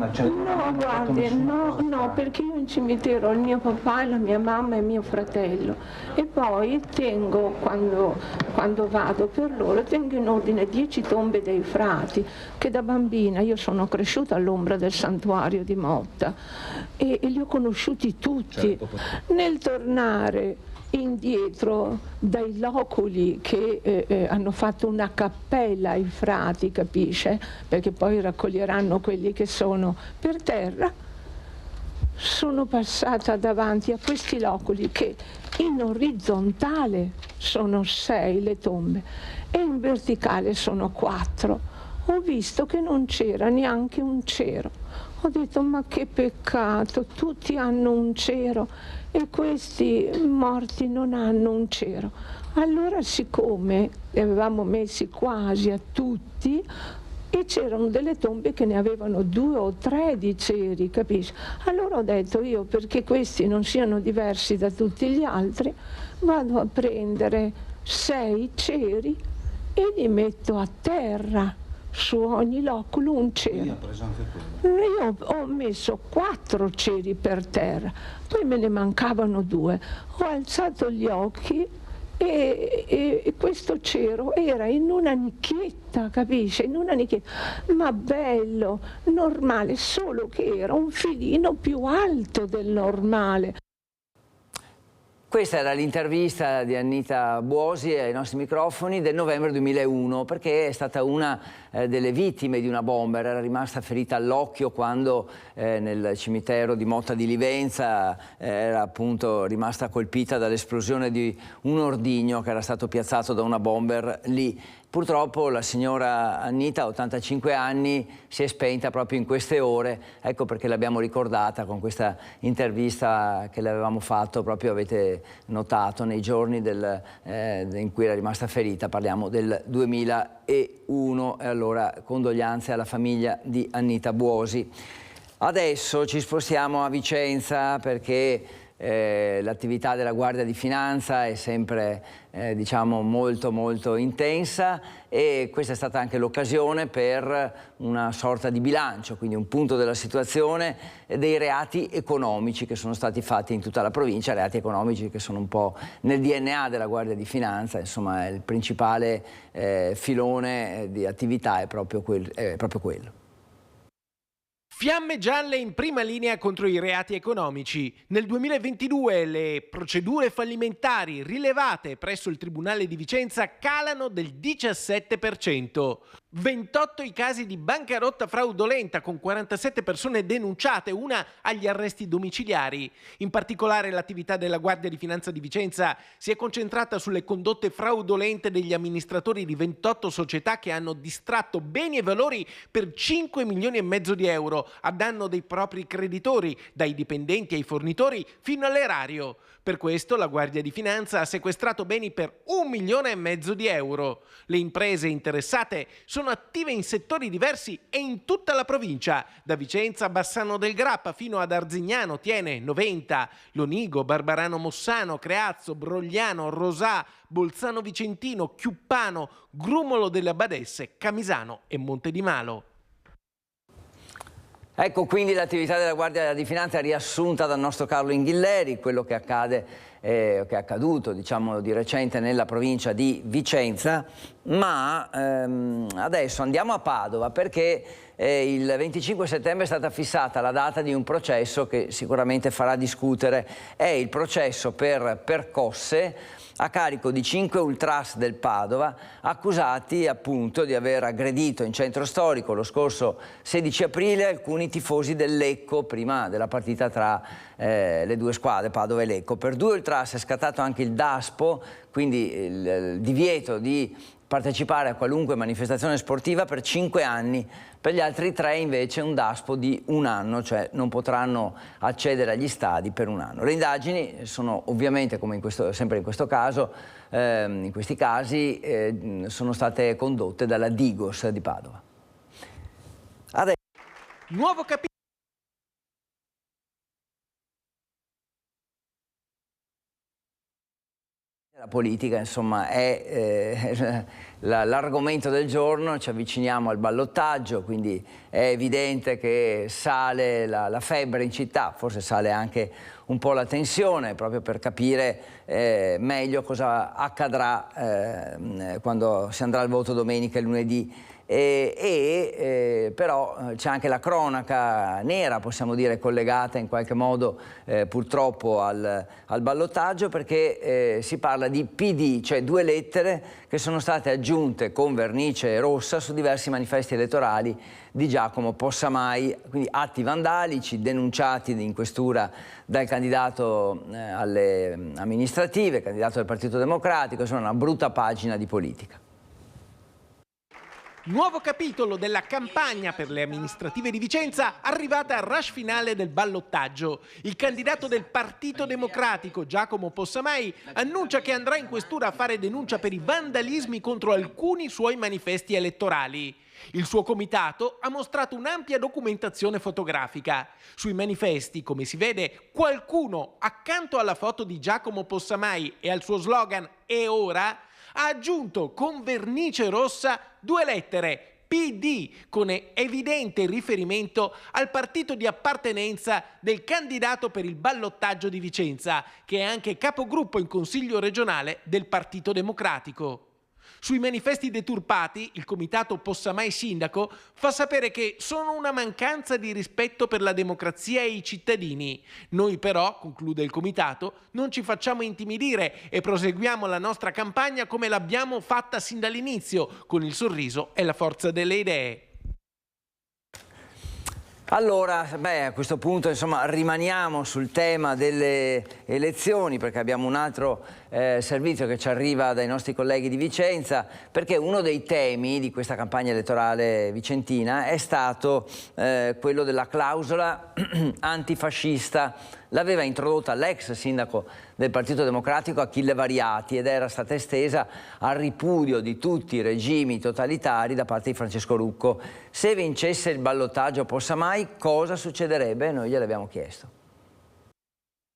[SPEAKER 5] perché io in cimitero ho il mio papà, la mia mamma e mio fratello, e poi tengo, quando vado per loro, tengo in ordine 10 tombe dei frati, che da bambina io sono cresciuta all'ombra del santuario di Motta e li ho conosciuti tutti. Nel tornare indietro dai loculi che hanno fatto una cappella ai frati, capisce? Perché poi raccoglieranno quelli che sono per terra. Sono passata davanti a questi loculi che in orizzontale sono 6 le tombe e in verticale sono 4. ho visto che non c'era neanche un cero. Ho detto ma che peccato, tutti hanno un cero e questi morti non hanno un cero. Allora, siccome li avevamo messi quasi a tutti e c'erano delle tombe che ne avevano 2 o 3 di ceri, capisci? Allora ho detto io, perché questi non siano diversi da tutti gli altri, vado a prendere 6 ceri e li metto a terra, su ogni loculo un cero. Io ho messo 4 ceri per terra, poi me ne mancavano 2. Ho alzato gli occhi e questo cero era in una nicchietta, capisci? In una nicchietta, ma bello, normale, solo che era un filino più alto del normale.
[SPEAKER 1] Questa era l'intervista di Annita Buosi ai nostri microfoni del novembre 2001, perché è stata una delle vittime di una bomber, era rimasta ferita all'occhio quando nel cimitero di Motta di Livenza era appunto rimasta colpita dall'esplosione di un ordigno che era stato piazzato da una bomber lì. Purtroppo la signora Annita, 85 anni, si è spenta proprio in queste ore, ecco perché l'abbiamo ricordata con questa intervista che le avevamo fatto, proprio avete notato, nei giorni in cui era rimasta ferita, parliamo del 2001, e allora condoglianze alla famiglia di Annita Buosi. Adesso ci spostiamo a Vicenza perché l'attività della Guardia di Finanza è sempre diciamo molto intensa e questa è stata anche l'occasione per una sorta di bilancio, quindi un punto della situazione dei reati economici che sono stati fatti in tutta la provincia, reati economici che sono un po' nel DNA della Guardia di Finanza, insomma il principale filone di attività è proprio quello.
[SPEAKER 6] Fiamme gialle in prima linea contro i reati economici. Nel 2022 le procedure fallimentari rilevate presso il Tribunale di Vicenza calano del 17%. 28 i casi di bancarotta fraudolenta con 47 persone denunciate, una agli arresti domiciliari. In particolare l'attività della Guardia di Finanza di Vicenza si è concentrata sulle condotte fraudolente degli amministratori di 28 società che hanno distratto beni e valori per 5 milioni e mezzo di euro a danno dei propri creditori, dai dipendenti ai fornitori fino all'erario. Per questo la Guardia di Finanza ha sequestrato beni per 1,5 milioni di euro. Le imprese interessate sono attive in settori diversi e in tutta la provincia, da Vicenza a Bassano del Grappa fino ad Arzignano, Tiene, Noventa, Lonigo, Barbarano Mossano, Creazzo, Brogliano, Rosà, Bolzano Vicentino, Chiuppano, Grumolo delle Badesse, Camisano e Monte di Malo.
[SPEAKER 1] Ecco quindi l'attività della Guardia di Finanza riassunta dal nostro Carlo Inghilleri, quello che accade, che è accaduto diciamo di recente nella provincia di Vicenza, ma adesso andiamo a Padova perché il 25 settembre è stata fissata la data di un processo che sicuramente farà discutere, è il processo per percosse a carico di 5 ultras del Padova accusati appunto di aver aggredito in centro storico lo scorso 16 aprile alcuni tifosi del Lecco prima della partita tra le due squadre Padova e Lecco. Per 2 ultras è scattato anche il DASPO, quindi il divieto di partecipare a qualunque manifestazione sportiva per 5 anni, per gli altri 3 invece un DASPO di 1 anno, cioè non potranno accedere agli stadi per 1 anno. Le indagini sono ovviamente, come sempre in questo caso, in questi casi, sono state condotte dalla Digos di Padova. Adesso...
[SPEAKER 6] Nuovo capitolo.
[SPEAKER 1] La politica, insomma, è l'argomento del giorno, ci avviciniamo al ballottaggio, quindi è evidente che sale la febbre in città, forse sale anche un po' la tensione, proprio per capire meglio cosa accadrà quando si andrà al voto domenica e lunedì. Però c'è anche la cronaca nera, possiamo dire, collegata in qualche modo purtroppo al ballottaggio, perché si parla di PD, cioè 2 lettere che sono state aggiunte con vernice rossa su diversi manifesti elettorali di Giacomo Possamai, quindi atti vandalici denunciati in questura dal candidato alle amministrative, candidato del Partito Democratico, insomma una brutta pagina di politica.
[SPEAKER 6] Nuovo capitolo della campagna per le amministrative di Vicenza, arrivata al rush finale del ballottaggio. Il candidato del Partito Democratico, Giacomo Possamai, annuncia che andrà in questura a fare denuncia per i vandalismi contro alcuni suoi manifesti elettorali. Il suo comitato ha mostrato un'ampia documentazione fotografica. Sui manifesti, come si vede, qualcuno, accanto alla foto di Giacomo Possamai e al suo slogan "E ora?", ha aggiunto con vernice rossa 2 lettere, PD, con evidente riferimento al partito di appartenenza del candidato per il ballottaggio di Vicenza, che è anche capogruppo in Consiglio regionale del Partito Democratico. Sui manifesti deturpati, il comitato Possamai Sindaco fa sapere che sono una mancanza di rispetto per la democrazia e i cittadini. Noi però, conclude il comitato, non ci facciamo intimidire e proseguiamo la nostra campagna come l'abbiamo fatta sin dall'inizio, con il sorriso e la forza delle idee.
[SPEAKER 1] Allora, a questo punto rimaniamo sul tema delle elezioni, perché abbiamo un altro servizio che ci arriva dai nostri colleghi di Vicenza, perché uno dei temi di questa campagna elettorale vicentina è stato quello della clausola antifascista. L'aveva introdotta l'ex sindaco del Partito Democratico Achille Variati ed era stata estesa al ripudio di tutti i regimi totalitari da parte di Francesco Rucco. Se vincesse il ballottaggio Possamai, cosa succederebbe? Noi gliel'abbiamo chiesto.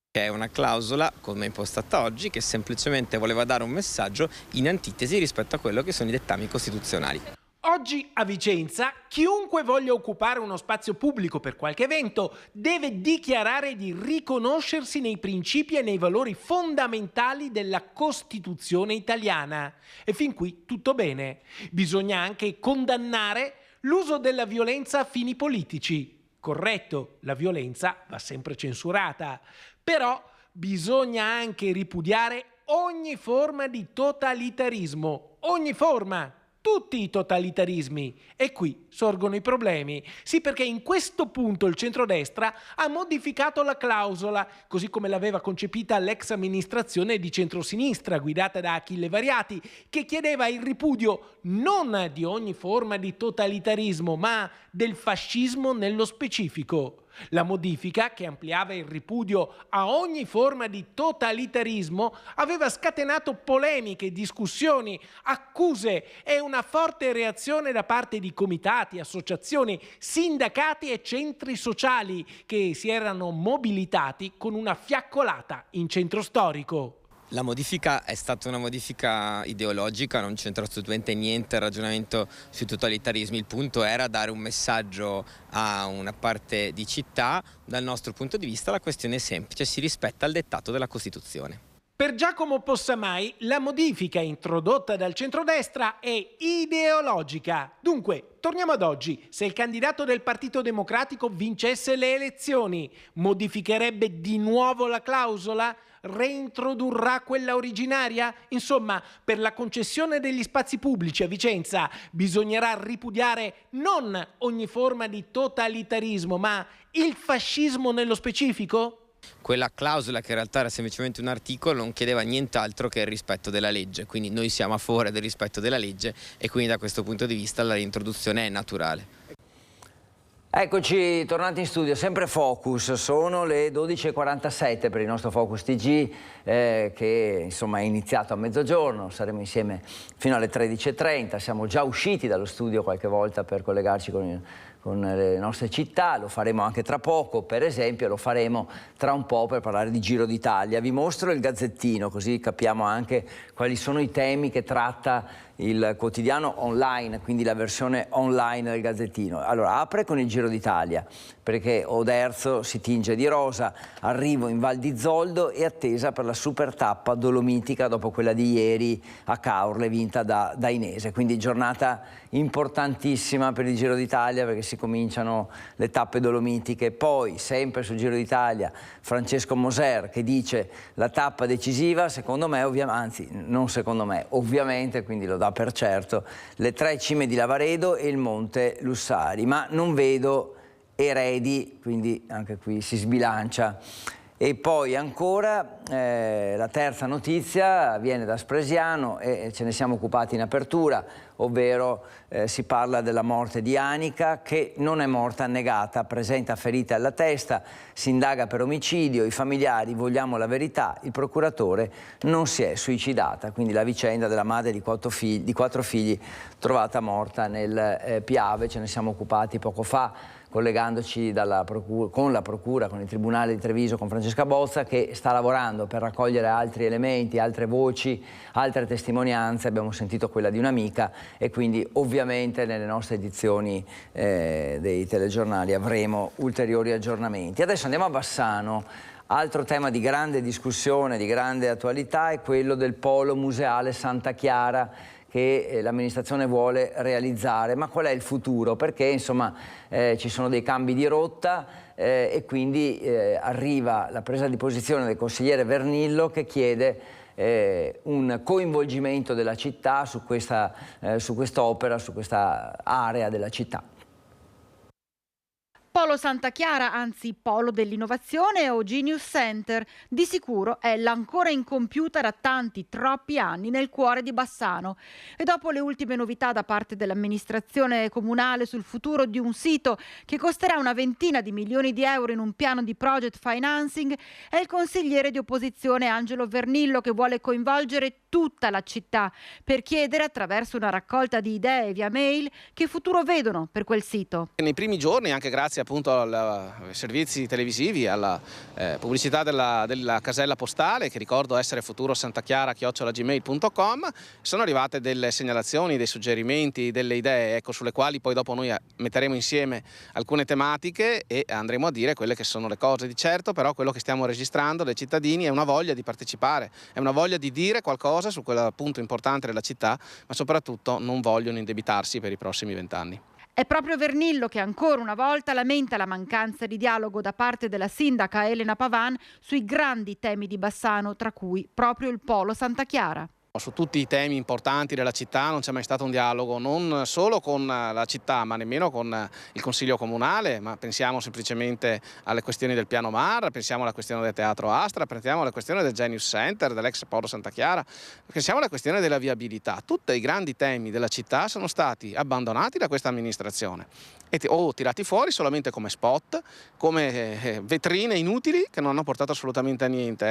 [SPEAKER 7] È una clausola, come impostata oggi, che semplicemente voleva dare un messaggio in antitesi rispetto a quello che sono i dettami costituzionali.
[SPEAKER 6] Oggi a Vicenza chiunque voglia occupare uno spazio pubblico per qualche evento deve dichiarare di riconoscersi nei principi e nei valori fondamentali della Costituzione italiana. E fin qui tutto bene. Bisogna anche condannare l'uso della violenza a fini politici. Corretto, la violenza va sempre censurata. Però bisogna anche ripudiare ogni forma di totalitarismo. Ogni forma. Tutti i totalitarismi. E qui sorgono i problemi. Sì, perché in questo punto il centrodestra ha modificato la clausola, così come l'aveva concepita l'ex amministrazione di centrosinistra guidata da Achille Variati, che chiedeva il ripudio non di ogni forma di totalitarismo, ma del fascismo nello specifico. La modifica, che ampliava il ripudio a ogni forma di totalitarismo, aveva scatenato polemiche, discussioni, accuse e una forte reazione da parte di comitati, associazioni, sindacati e centri sociali che si erano mobilitati con una fiaccolata in centro storico.
[SPEAKER 7] La modifica è stata una modifica ideologica, non c'entra assolutamente niente il ragionamento sui totalitarismi. Il punto era dare un messaggio a una parte di città. Dal nostro punto di vista la questione è semplice, si rispetta il dettato della Costituzione.
[SPEAKER 6] Per Giacomo Possamai la modifica introdotta dal centrodestra è ideologica. Dunque, torniamo ad oggi. Se il candidato del Partito Democratico vincesse le elezioni, modificherebbe di nuovo la clausola? Reintrodurrà quella originaria? Insomma, per la concessione degli spazi pubblici a Vicenza bisognerà ripudiare non ogni forma di totalitarismo, ma il fascismo nello specifico?
[SPEAKER 7] Quella clausola, che in realtà era semplicemente un articolo, non chiedeva nient'altro che il rispetto della legge, quindi noi siamo a favore del rispetto della legge e quindi da questo punto di vista la reintroduzione è naturale.
[SPEAKER 1] Eccoci tornati in studio, sempre Focus, sono le 12:47 per il nostro Focus TG che insomma è iniziato a mezzogiorno, saremo insieme fino alle 13:30, siamo già usciti dallo studio qualche volta per collegarci con le nostre città, lo faremo anche tra poco, per esempio lo faremo tra un po' per parlare di Giro d'Italia. Vi mostro il Gazzettino così capiamo anche quali sono i temi che tratta il quotidiano online, quindi la versione online del Gazzettino. Allora, apre con il Giro d'Italia, perché Oderzo si tinge di rosa, arrivo in Val di Zoldo e attesa per la super tappa dolomitica dopo quella di ieri a Caorle vinta da Inese. Quindi giornata importantissima per il Giro d'Italia perché si cominciano le tappe dolomitiche. Poi, sempre sul Giro d'Italia, Francesco Moser che dice la tappa decisiva, secondo me, anzi non secondo me, ovviamente, quindi lo dà per certo, le 3 cime di Lavaredo e il Monte Lussari, ma non vedo eredi, quindi anche qui si sbilancia. E poi ancora la terza notizia viene da Spresiano e ce ne siamo occupati in apertura, ovvero si parla della morte di Anica, che non è morta annegata, presenta ferite alla testa, si indaga per omicidio, i familiari vogliamo la verità, il procuratore non si è suicidata. Quindi la vicenda della madre di 4 figli trovata morta nel Piave, ce ne siamo occupati poco fa, collegandoci con la Procura, con il Tribunale di Treviso, con Francesca Bozza, che sta lavorando per raccogliere altri elementi, altre voci, altre testimonianze. Abbiamo sentito quella di un'amica e quindi ovviamente nelle nostre edizioni dei telegiornali avremo ulteriori aggiornamenti. Adesso andiamo a Bassano. Altro tema di grande discussione, di grande attualità è quello del polo museale Santa Chiara, che l'amministrazione vuole realizzare. Ma qual è il futuro? Perché insomma ci sono dei cambi di rotta e quindi arriva la presa di posizione del consigliere Vernillo, che chiede un coinvolgimento della città su quest'opera, su questa area della città.
[SPEAKER 8] Polo Santa Chiara, anzi Polo dell'Innovazione o Genius Center, di sicuro è l'ancora incompiuta da troppi anni nel cuore di Bassano. E dopo le ultime novità da parte dell'amministrazione comunale sul futuro di un sito che costerà una ventina di milioni di euro in un piano di project financing, è il consigliere di opposizione Angelo Vernillo che vuole coinvolgere tutta la città per chiedere, attraverso una raccolta di idee via mail, che futuro vedono per quel sito.
[SPEAKER 9] Nei primi giorni, anche grazie appunto ai servizi televisivi, alla pubblicità della casella postale, che ricordo essere futurosantachiara@gmail.com, sono arrivate delle segnalazioni, dei suggerimenti, delle idee, ecco, sulle quali poi dopo noi metteremo insieme alcune tematiche e andremo a dire quelle che sono le cose. Di certo però quello che stiamo registrando dai cittadini è una voglia di partecipare, è una voglia di dire qualcosa su quel punto importante della città, ma soprattutto non vogliono indebitarsi per i prossimi 20 anni.
[SPEAKER 8] È proprio Vernillo che ancora una volta lamenta la mancanza di dialogo da parte della sindaca Elena Pavan sui grandi temi di Bassano, tra cui proprio il Polo Santa Chiara.
[SPEAKER 9] Su tutti i temi importanti della città non c'è mai stato un dialogo, non solo con la città ma nemmeno con il Consiglio Comunale, ma pensiamo semplicemente alle questioni del piano Mar, pensiamo alla questione del Teatro Astra, pensiamo alla questione del Genius Center, dell'ex Polo Santa Chiara, pensiamo alla questione della viabilità. Tutti i grandi temi della città sono stati abbandonati da questa amministrazione o tirati fuori solamente come spot, come vetrine inutili che non hanno portato assolutamente a niente.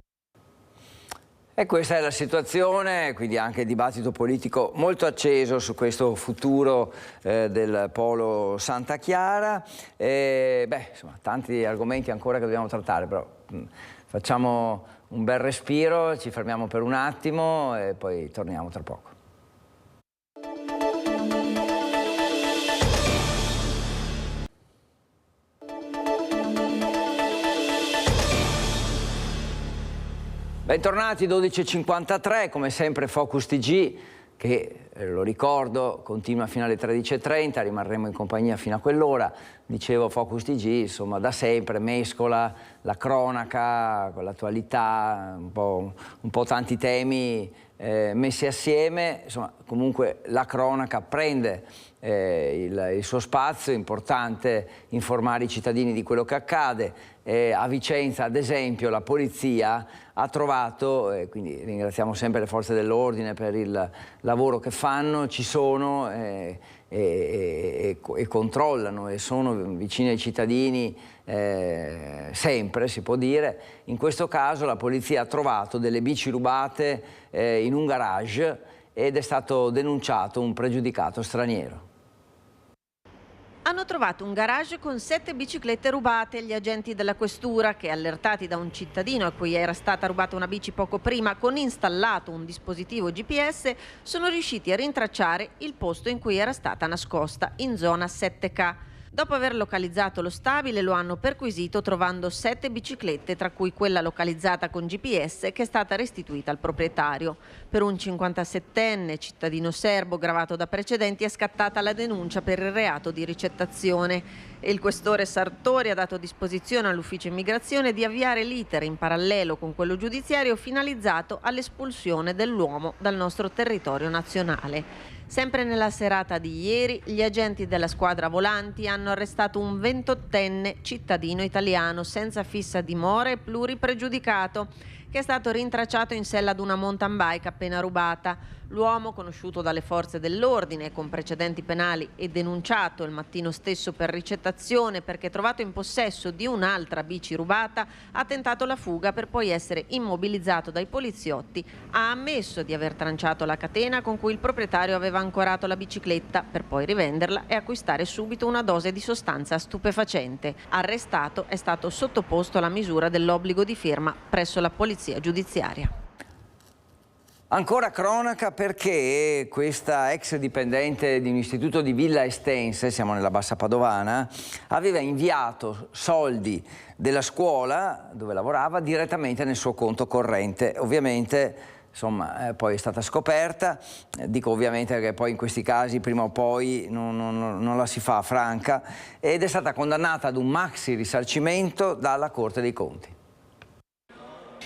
[SPEAKER 1] E questa è la situazione, quindi anche il dibattito politico molto acceso su questo futuro del Polo Santa Chiara. Insomma, tanti argomenti ancora che dobbiamo trattare, però facciamo un bel respiro, ci fermiamo per un attimo e poi torniamo tra poco. Bentornati, 12.53, come sempre Focus TG, che lo ricordo continua fino alle 13.30, rimarremo in compagnia fino a quell'ora. Dicevo, Focus TG, insomma, da sempre mescola la cronaca con l'attualità, un po' tanti temi messi assieme. Insomma, comunque la cronaca prende il suo spazio, è importante informare i cittadini di quello che accade. A Vicenza, ad esempio, la polizia ha trovato, quindi ringraziamo sempre le forze dell'ordine per il lavoro che fanno, ci sono e controllano e sono vicini ai cittadini sempre, si può dire. In questo caso la polizia ha trovato delle bici rubate in un garage ed è stato denunciato un pregiudicato straniero.
[SPEAKER 10] Hanno trovato un garage con 7 biciclette rubate. Gli agenti della questura, che allertati da un cittadino a cui era stata rubata una bici poco prima con installato un dispositivo GPS, sono riusciti a rintracciare il posto in cui era stata nascosta, in zona 7K. Dopo aver localizzato lo stabile lo hanno perquisito trovando 7 biciclette, tra cui quella localizzata con GPS che è stata restituita al proprietario. Per un 57enne cittadino serbo gravato da precedenti è scattata la denuncia per il reato di ricettazione e il questore Sartori ha dato disposizione all'ufficio immigrazione di avviare l'iter in parallelo con quello giudiziario finalizzato all'espulsione dell'uomo dal nostro territorio nazionale. Sempre nella serata di ieri, gli agenti della squadra volanti hanno arrestato un 28enne cittadino italiano senza fissa dimora e pluripregiudicato. che è stato rintracciato in sella ad una mountain bike appena rubata. L'uomo, conosciuto dalle forze dell'ordine con precedenti penali e denunciato il mattino stesso per ricettazione perché trovato in possesso di un'altra bici rubata, ha tentato la fuga per poi essere immobilizzato dai poliziotti. Ha ammesso di aver tranciato la catena con cui il proprietario aveva ancorato la bicicletta per poi rivenderla e acquistare subito una dose di sostanza stupefacente. Arrestato, è stato sottoposto alla misura dell'obbligo di firma presso la polizia giudiziaria.
[SPEAKER 1] Ancora cronaca perché questa ex dipendente di un istituto di Villa Estense, siamo nella Bassa Padovana, aveva inviato soldi della scuola dove lavorava direttamente nel suo conto corrente. Ovviamente, insomma, poi è stata scoperta. Dico ovviamente che poi in questi casi prima o poi non la si fa franca, ed è stata condannata ad un maxi risarcimento dalla Corte dei Conti.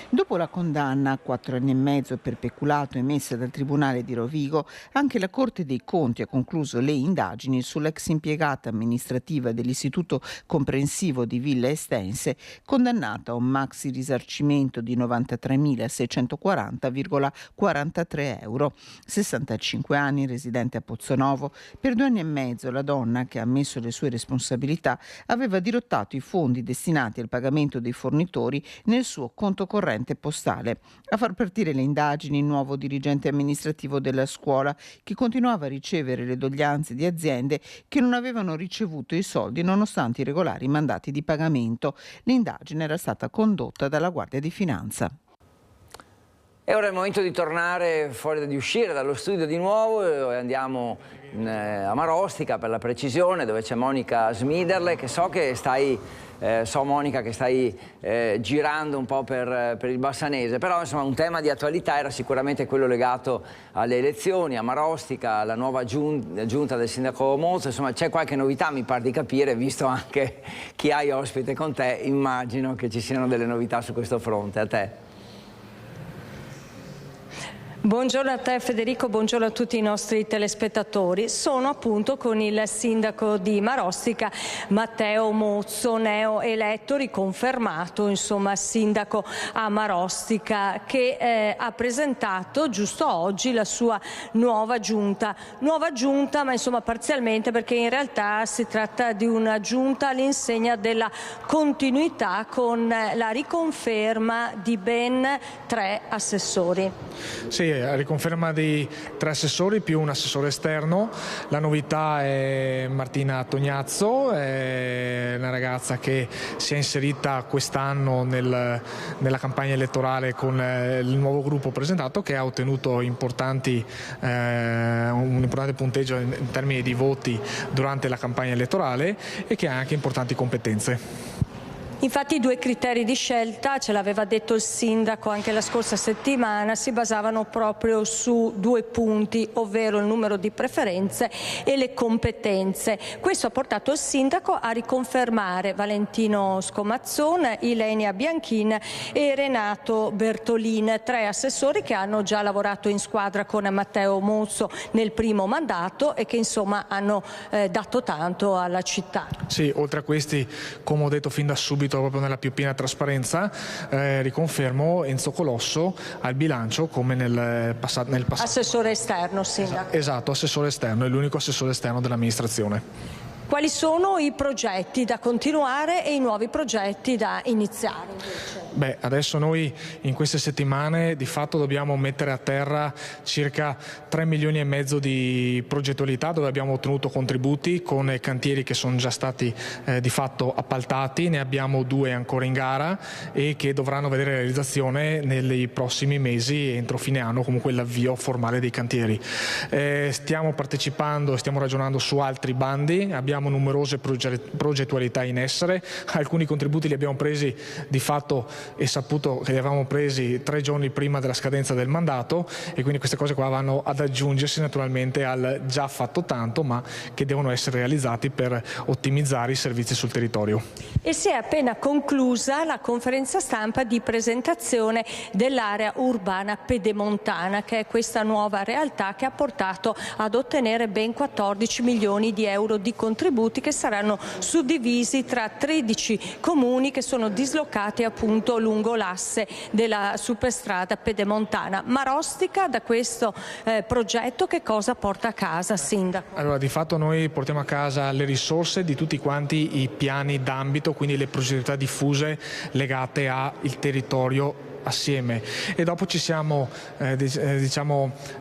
[SPEAKER 11] Dopo la condanna a 4 anni e mezzo per peculato emessa dal Tribunale di Rovigo, anche la Corte dei Conti ha concluso le indagini sull'ex impiegata amministrativa dell'Istituto Comprensivo di Villa Estense, condannata a un maxi risarcimento di 93.640,43 euro. 65 anni, residente a Pozzonovo. Per 2 anni e mezzo la donna, che ha ammesso le sue responsabilità, aveva dirottato i fondi destinati al pagamento dei fornitori nel suo conto corrente postale. A far partire le indagini il nuovo dirigente amministrativo della scuola, che continuava a ricevere le doglianze di aziende che non avevano ricevuto i soldi nonostante i regolari mandati di pagamento. L'indagine era stata condotta dalla Guardia di Finanza.
[SPEAKER 1] E ora è il momento di tornare fuori, di uscire dallo studio di nuovo, e andiamo a Marostica, per la precisione, dove c'è Monica Smiderle, che so che stai Monica, che stai girando un po' per il Bassanese, però insomma un tema di attualità era sicuramente quello legato alle elezioni a Marostica, alla nuova giunta del sindaco Mozzo. Insomma, c'è qualche novità, mi pare di capire, visto anche chi hai ospite con te, immagino che ci siano delle novità su questo fronte. A te.
[SPEAKER 2] Buongiorno a te Federico, buongiorno a tutti i nostri telespettatori. Sono appunto con il sindaco di Marostica, Matteo Mozzo, neoeletto, riconfermato insomma sindaco a Marostica, che ha presentato giusto oggi la sua nuova giunta, ma insomma parzialmente, perché in realtà si tratta di una giunta all'insegna della continuità, con la riconferma di ben 3 assessori.
[SPEAKER 12] Sì, riconferma di 3 assessori più un assessore esterno. La novità è Martina Tognazzo, è una ragazza che si è inserita quest'anno nella campagna elettorale con il nuovo gruppo presentato, che ha ottenuto un importante punteggio in termini di voti durante la campagna elettorale e che ha anche importanti competenze.
[SPEAKER 2] Infatti i 2 criteri di scelta, ce l'aveva detto il sindaco anche la scorsa settimana, si basavano proprio su 2 punti, ovvero il numero di preferenze e le competenze. Questo ha portato il sindaco a riconfermare Valentino Scomazzone, Ilenia Bianchin e Renato Bertolin, 3 assessori che hanno già lavorato in squadra con Matteo Mozzo nel primo mandato e che insomma hanno dato tanto alla città.
[SPEAKER 12] Sì, oltre a questi, come ho detto fin da subito, proprio nella più piena trasparenza, riconfermo Enzo Colosso al bilancio come nel passato.
[SPEAKER 2] Assessore esterno, sindaco.
[SPEAKER 12] Esatto, assessore esterno, è l'unico assessore esterno dell'amministrazione.
[SPEAKER 2] Quali sono i progetti da continuare e i nuovi progetti da iniziare invece?
[SPEAKER 12] Beh, adesso noi in queste settimane di fatto dobbiamo mettere a terra circa 3 milioni e mezzo di progettualità, dove abbiamo ottenuto contributi con cantieri che sono già stati di fatto appaltati. Ne abbiamo 2 ancora in gara e che dovranno vedere realizzazione nei prossimi mesi, entro fine anno, comunque l'avvio formale dei cantieri. Stiamo partecipando, stiamo ragionando su altri bandi, abbiamo numerose progettualità in essere. Alcuni contributi li abbiamo presi di fatto e saputo che li avevamo presi 3 giorni prima della scadenza del mandato, e quindi queste cose qua vanno ad aggiungersi naturalmente al già fatto tanto, ma che devono essere realizzati per ottimizzare i servizi sul territorio.
[SPEAKER 2] E si è appena conclusa la conferenza stampa di presentazione dell'area urbana pedemontana, che è questa nuova realtà che ha portato ad ottenere ben 14 milioni di euro di contributi contributi che saranno suddivisi tra 13 comuni che sono dislocati appunto lungo l'asse della superstrada pedemontana. Marostica da questo progetto che cosa porta a casa, Sindaco?
[SPEAKER 12] Allora, di fatto noi portiamo a casa le risorse di tutti quanti i piani d'ambito, quindi le progettualità diffuse legate al territorio assieme, e dopo ci siamo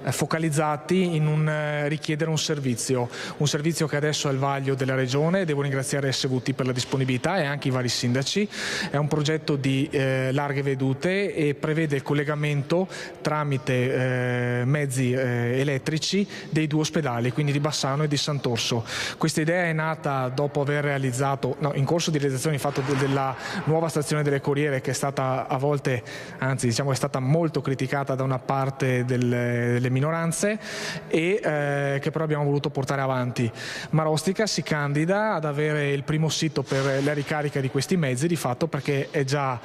[SPEAKER 12] focalizzati in richiedere un servizio che adesso è al vaglio della Regione. Devo ringraziare SVT per la disponibilità e anche i vari sindaci. È un progetto di larghe vedute e prevede il collegamento tramite mezzi elettrici dei 2 ospedali, quindi di Bassano e di Sant'Orso. Questa idea è nata dopo aver realizzato, in corso di realizzazione infatti della nuova stazione delle Corriere, che è stata a volte, anzi diciamo è stata molto criticata da una parte delle minoranze e che però abbiamo voluto portare avanti. Marostica si candida ad avere il primo sito per la ricarica di questi mezzi, di fatto perché è già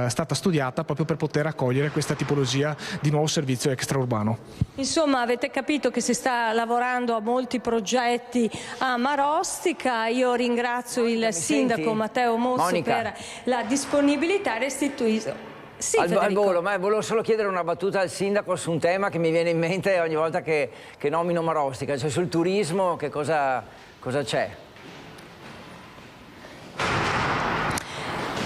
[SPEAKER 12] stata studiata proprio per poter accogliere questa tipologia di nuovo servizio extraurbano.
[SPEAKER 2] Insomma, avete capito che si sta lavorando a molti progetti a Marostica. Io ringrazio il sindaco Matteo Mozzo per la disponibilità restituita. Sì,
[SPEAKER 1] al volo, ma volevo solo chiedere una battuta al sindaco su un tema che mi viene in mente ogni volta che nomino Marostica, cioè sul turismo, che cosa c'è?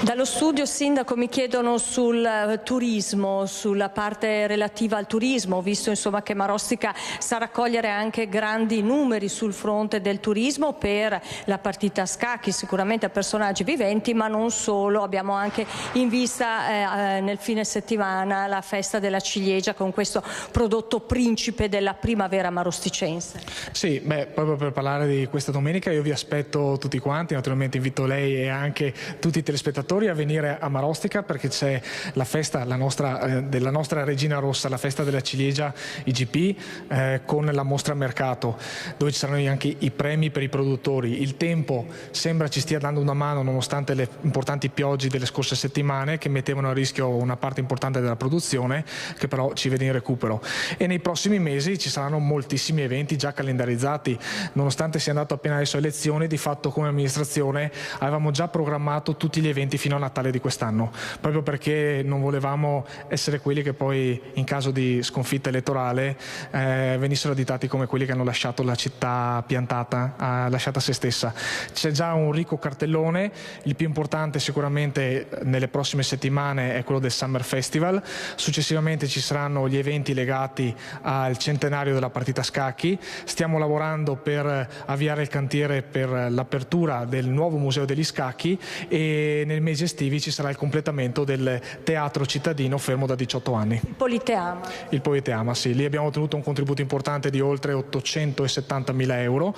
[SPEAKER 2] Dallo studio, sindaco, mi chiedono sul turismo, sulla parte relativa al turismo. Ho visto insomma che Marostica sa raccogliere anche grandi numeri sul fronte del turismo per la partita a scacchi, sicuramente a personaggi viventi, ma non solo. Abbiamo anche in vista nel fine settimana la festa della ciliegia con questo prodotto principe della primavera marosticense.
[SPEAKER 12] Sì, proprio per parlare di questa domenica io vi aspetto tutti quanti, naturalmente invito lei e anche tutti i telespettatori a venire a Marostica, perché c'è la festa della nostra Regina Rossa, la festa della ciliegia IGP, con la mostra mercato, dove ci saranno anche i premi per i produttori. Il tempo sembra ci stia dando una mano nonostante le importanti piogge delle scorse settimane che mettevano a rischio una parte importante della produzione, che però ci vede in recupero. E nei prossimi mesi ci saranno moltissimi eventi già calendarizzati, nonostante sia andato appena adesso a elezioni. Di fatto come amministrazione avevamo già programmato tutti gli eventi fino a Natale di quest'anno, proprio perché non volevamo essere quelli che poi in caso di sconfitta elettorale venissero additati come quelli che hanno lasciato la città piantata, lasciata a se stessa. C'è già un ricco cartellone, il più importante sicuramente nelle prossime settimane è quello del Summer Festival, successivamente ci saranno gli eventi legati al centenario della partita a scacchi. Stiamo lavorando per avviare il cantiere per l'apertura del nuovo museo degli scacchi e nel mesi estivi ci sarà il completamento del teatro cittadino fermo da 18 anni.
[SPEAKER 2] Il Politeama.
[SPEAKER 12] Il Politeama, sì. Lì abbiamo ottenuto un contributo importante di oltre 870.000 euro,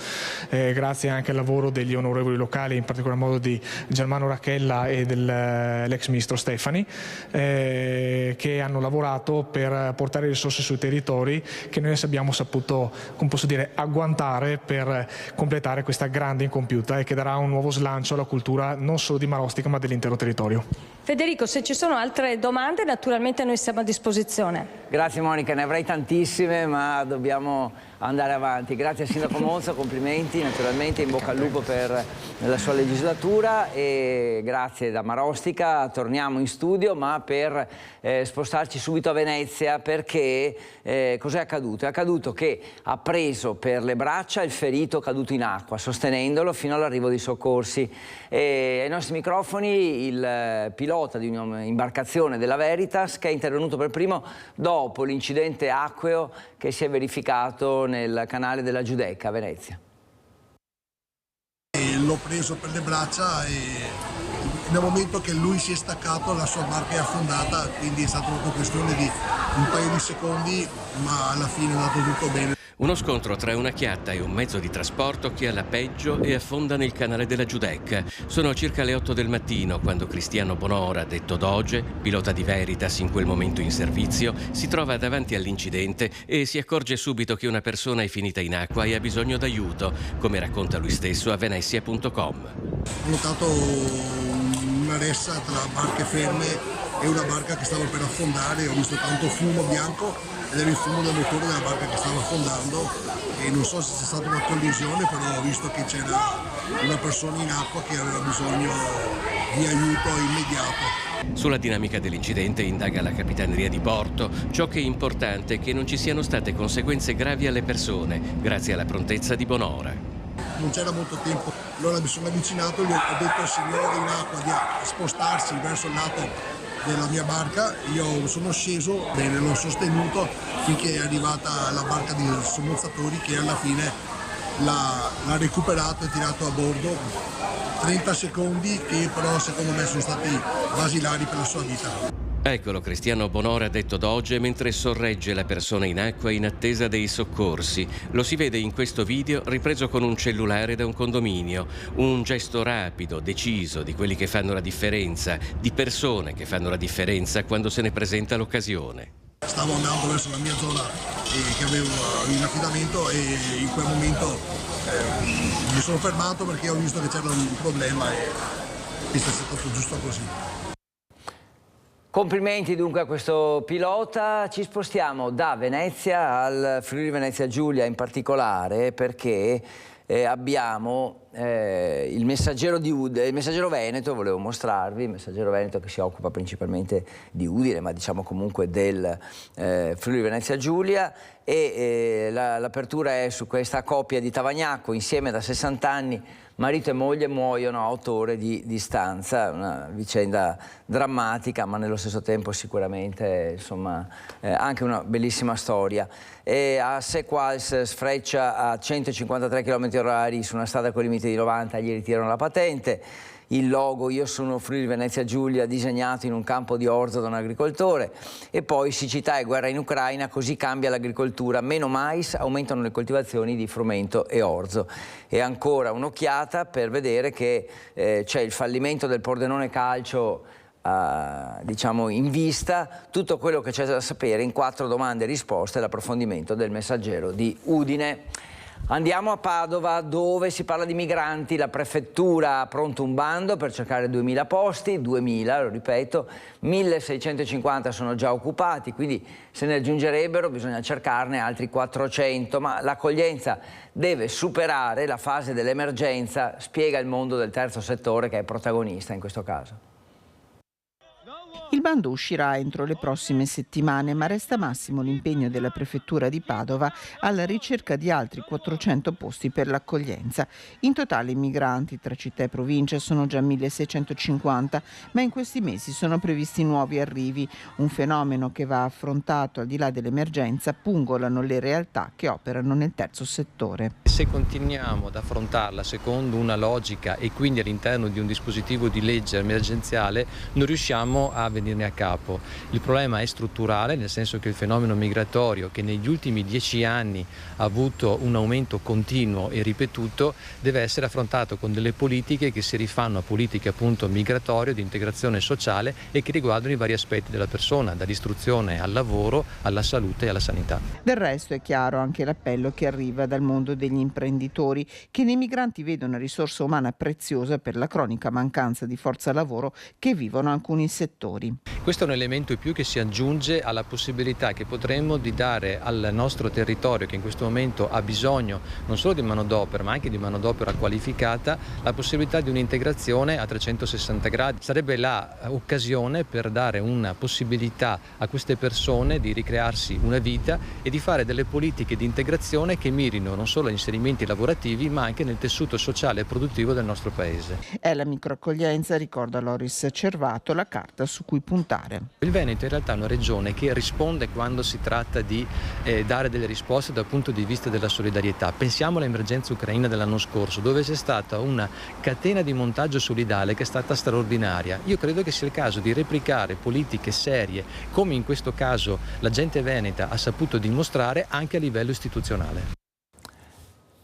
[SPEAKER 12] grazie anche al lavoro degli onorevoli locali, in particolar modo di Germano Racchella e dell'ex ministro Stefani, che hanno lavorato per portare risorse sui territori che noi abbiamo saputo, come posso dire, agguantare per completare questa grande incompiuta e che darà un nuovo slancio alla cultura non solo di Marostica ma dell'intero territorio.
[SPEAKER 2] Federico, se ci sono altre domande naturalmente noi siamo a disposizione.
[SPEAKER 1] Grazie Monica, ne avrei tantissime ma dobbiamo andare avanti. Grazie Sindaco Mozzo, complimenti naturalmente, in bocca al lupo per la sua legislatura e grazie da Marostica. Torniamo in studio ma per spostarci subito a Venezia, perché cos'è accaduto? È accaduto che ha preso per le braccia il ferito caduto in acqua, sostenendolo fino all'arrivo dei soccorsi. Ai nostri microfoni il pilota di un'imbarcazione della Veritas che è intervenuto per primo dopo l'incidente acqueo che si è verificato nel canale della Giudecca a Venezia.
[SPEAKER 13] L'ho preso per le braccia e nel momento che lui si è staccato la sua barca è affondata, quindi è stata una questione di un paio di secondi, ma alla fine è andato tutto bene.
[SPEAKER 14] Uno scontro tra una chiatta e un mezzo di trasporto che alla peggio e affonda nel canale della Giudecca. Sono circa le 8 del mattino quando Cristiano Bonora, detto Doge, pilota di Veritas in quel momento in servizio, si trova davanti all'incidente e si accorge subito che una persona è finita in acqua e ha bisogno d'aiuto, come racconta lui stesso a Venezia.com.
[SPEAKER 13] Ho notato una ressa tra barche ferme e una barca che stava per affondare, ho visto tanto fumo bianco ed era il fumo del motore della barca che stava affondando e non so se c'è stata una collisione, però ho visto che c'era una persona in acqua che aveva bisogno di aiuto immediato.
[SPEAKER 14] Sulla dinamica dell'incidente indaga la Capitaneria di Porto. Ciò che è importante è che non ci siano state conseguenze gravi alle persone, grazie alla prontezza di Bonora.
[SPEAKER 13] Non c'era molto tempo, allora mi sono avvicinato e gli ho detto al signore in acqua di spostarsi verso il lato della mia barca. Io sono sceso, bene, l'ho sostenuto finché è arrivata la barca di sommozzatori che alla fine l'ha recuperato e tirato a bordo. 30 secondi che però secondo me sono stati basilari per la sua vita.
[SPEAKER 14] Eccolo Cristiano Bonora, detto Doge, mentre sorregge la persona in acqua in attesa dei soccorsi. Lo si vede in questo video ripreso con un cellulare da un condominio. Un gesto rapido, deciso, di quelli che fanno la differenza, di persone che fanno la differenza quando se ne presenta l'occasione.
[SPEAKER 13] Stavo andando verso la mia zona che avevo in affidamento e in quel momento mi sono fermato perché ho visto che c'era un problema e è stato giusto così.
[SPEAKER 1] Complimenti dunque a questo pilota. Ci spostiamo da Venezia al Friuli Venezia Giulia in particolare perché abbiamo il Messaggero Veneto, volevo mostrarvi, il Messaggero Veneto che si occupa principalmente di Udine, ma diciamo comunque del Friuli Venezia Giulia, e l'apertura è su questa coppia di Tavagnacco, insieme da 60 anni, marito e moglie muoiono a 8 ore di distanza, una vicenda drammatica ma nello stesso tempo sicuramente insomma anche una bellissima storia. E a Sequals sfreccia a 153 km/h su una strada con limite di 90, gli ritirano la patente. Il logo "Io sono Friuli Venezia Giulia" disegnato in un campo di orzo da un agricoltore, e poi siccità e guerra in Ucraina, così cambia l'agricoltura, meno mais, aumentano le coltivazioni di frumento e orzo. E ancora un'occhiata per vedere che c'è il fallimento del Pordenone Calcio diciamo in vista, tutto quello che c'è da sapere in 4 domande e risposte, l'approfondimento del Messaggero di Udine. Andiamo a Padova, dove si parla di migranti. La prefettura ha pronto un bando per cercare 2000 posti, 2000, lo ripeto, 1650 sono già occupati, quindi se ne aggiungerebbero, bisogna cercarne altri 400, ma l'accoglienza deve superare la fase dell'emergenza, spiega il mondo del terzo settore che è protagonista in questo caso.
[SPEAKER 11] Il bando uscirà entro le prossime settimane, ma resta massimo l'impegno della Prefettura di Padova alla ricerca di altri 400 posti per l'accoglienza. In totale i migranti tra città e provincia sono già 1650, ma in questi mesi sono previsti nuovi arrivi, un fenomeno che va affrontato al di là dell'emergenza, pungolano le realtà che operano nel terzo settore.
[SPEAKER 15] Se continuiamo ad affrontarla secondo una logica e quindi all'interno di un dispositivo di legge emergenziale, non riusciamo a venirne a capo. Il problema è strutturale, nel senso che il fenomeno migratorio, che negli ultimi 10 anni ha avuto un aumento continuo e ripetuto, deve essere affrontato con delle politiche che si rifanno a politiche appunto migratorie, di integrazione sociale e che riguardano i vari aspetti della persona, dall'istruzione al lavoro, alla salute e alla sanità.
[SPEAKER 11] Del resto è chiaro anche l'appello che arriva dal mondo degli imprenditori, che nei migranti vede una risorsa umana preziosa per la cronica mancanza di forza lavoro che vivono alcuni settori.
[SPEAKER 15] Questo è un elemento in più che si aggiunge alla possibilità che potremmo di dare al nostro territorio, che in questo momento ha bisogno non solo di manodopera ma anche di manodopera qualificata, la possibilità di un'integrazione a 360 gradi. Sarebbe l'occasione per dare una possibilità a queste persone di ricrearsi una vita e di fare delle politiche di integrazione che mirino non solo agli inserimenti lavorativi ma anche nel tessuto sociale e produttivo del nostro paese.
[SPEAKER 11] È la microaccoglienza, ricorda Loris Cervato, la carta su cui puntare.
[SPEAKER 15] Il Veneto in realtà è una regione che risponde quando si tratta di dare delle risposte dal punto di vista della solidarietà. Pensiamo all'emergenza ucraina dell'anno scorso, dove c'è stata una catena di montaggio solidale che è stata straordinaria. Io credo che sia il caso di replicare politiche serie, come in questo caso la gente veneta ha saputo dimostrare anche a livello istituzionale.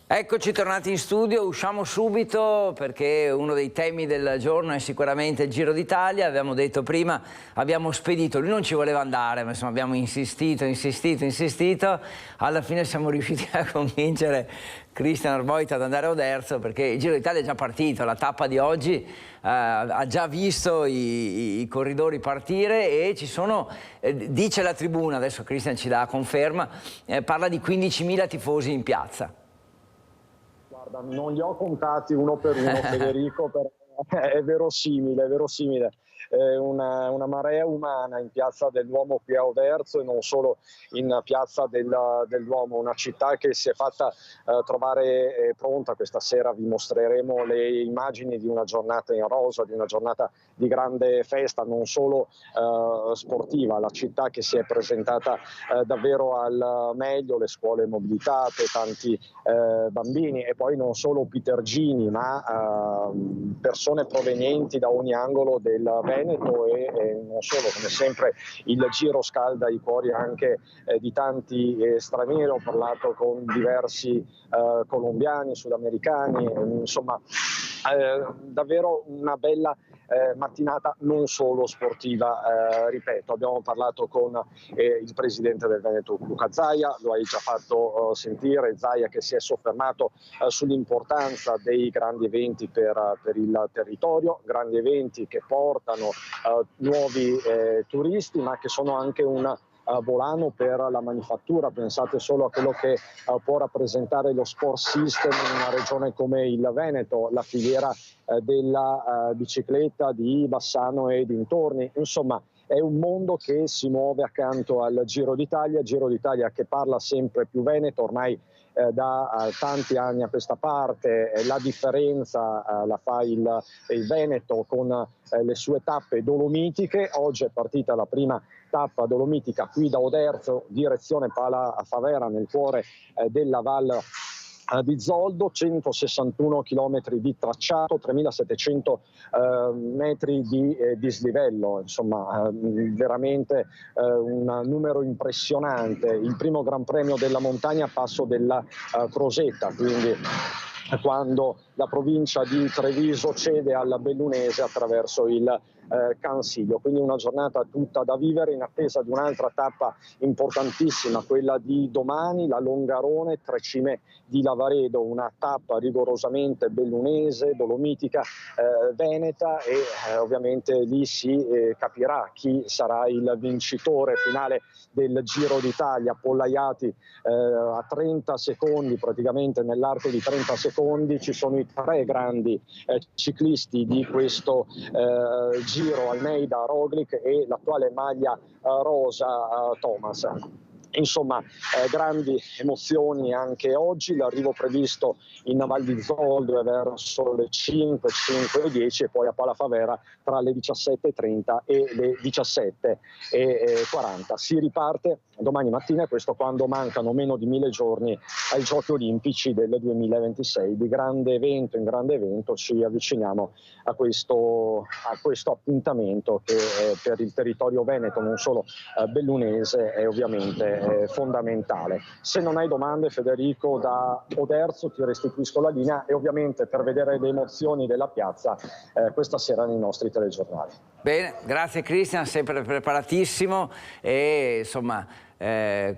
[SPEAKER 1] Eccoci tornati in studio, usciamo subito perché uno dei temi del giorno è sicuramente il Giro d'Italia. Abbiamo detto prima, abbiamo spedito, lui non ci voleva andare, ma insomma abbiamo insistito, alla fine siamo riusciti a convincere Christian Arboit ad andare a Oderzo perché il Giro d'Italia è già partito, la tappa di oggi ha già visto i corridori partire e ci sono, dice la tribuna, adesso Christian ci dà conferma, parla di 15.000 tifosi in piazza.
[SPEAKER 16] Guarda, non li ho contati uno per uno, Federico, è verosimile, è verosimile. Una marea umana in piazza del Duomo qui a Oderzo e non solo in piazza del Duomo, una città che si è fatta trovare pronta. Questa sera vi mostreremo le immagini di una giornata in rosa, di una giornata di grande festa, non solo sportiva, la città che si è presentata davvero al meglio, le scuole mobilitate, tanti bambini e poi non solo Pitergini ma persone provenienti da ogni angolo del Veneto e non solo, come sempre il Giro scalda i cuori anche di tanti stranieri. Ho parlato con diversi colombiani, sudamericani, insomma davvero una bella mattinata non solo sportiva, ripeto. Abbiamo parlato con il presidente del Veneto Luca Zaia, lo hai già fatto sentire, Zaia che si è soffermato sull'importanza dei grandi eventi per il territorio, grandi eventi che portano nuovi turisti ma che sono anche un volano per la manifattura. Pensate solo a quello che può rappresentare lo sport system in una regione come il Veneto, la filiera della bicicletta di Bassano e dintorni. Insomma, è un mondo che si muove accanto al Giro d'Italia che parla sempre più Veneto ormai da tanti anni a questa parte. La differenza la fa il Veneto con le sue tappe dolomitiche. Oggi è partita la prima tappa dolomitica qui da Oderzo, direzione Pala Favera, nel cuore della Val di Zoldo, 161 km di tracciato, 3.700 metri di dislivello, insomma veramente un numero impressionante. Il primo Gran Premio della montagna a passo della Crosetta, quindi quando la provincia di Treviso cede alla Bellunese attraverso il Cansiglio. Quindi una giornata tutta da vivere in attesa di un'altra tappa importantissima, quella di domani, la Longarone, Tre Cime di Lavaredo, una tappa rigorosamente bellunese, dolomitica, veneta e ovviamente lì si capirà chi sarà il vincitore finale del Giro d'Italia. Appollaiati a 30 secondi, praticamente nell'arco di 30 secondi, ci sono i tre grandi ciclisti di questo Giro, Almeida, Roglic e l'attuale maglia rosa Thomas. Insomma, grandi emozioni anche oggi, l'arrivo previsto in Val di Zoldo è verso le 5:10 e poi a Palafavera tra le 17:30 e le 17:40. Si riparte domani mattina e questo quando mancano meno di 1000 giorni ai Giochi Olimpici del 2026. Di grande evento in grande evento ci avviciniamo a questo appuntamento che per il territorio veneto, non solo bellunese, è ovviamente fondamentale. Se non hai domande, Federico, da Oderzo ti restituisco la linea e ovviamente per vedere le emozioni della piazza questa sera nei nostri telegiornali.
[SPEAKER 1] Bene, grazie Christian, sempre preparatissimo e insomma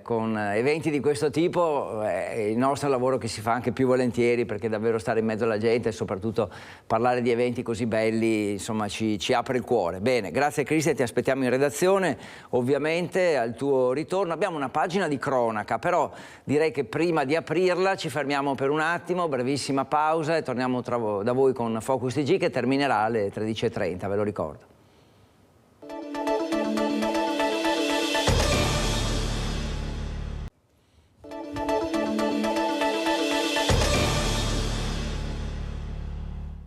[SPEAKER 1] con eventi di questo tipo è il nostro lavoro che si fa anche più volentieri, perché davvero stare in mezzo alla gente e soprattutto parlare di eventi così belli insomma ci apre il cuore. Bene, grazie Christian, ti aspettiamo in redazione ovviamente al tuo ritorno. Abbiamo una pagina di cronaca, però direi che prima di aprirla ci fermiamo per un attimo, brevissima pausa e torniamo da voi con Focus TG che terminerà alle 13:30, ve lo ricordo.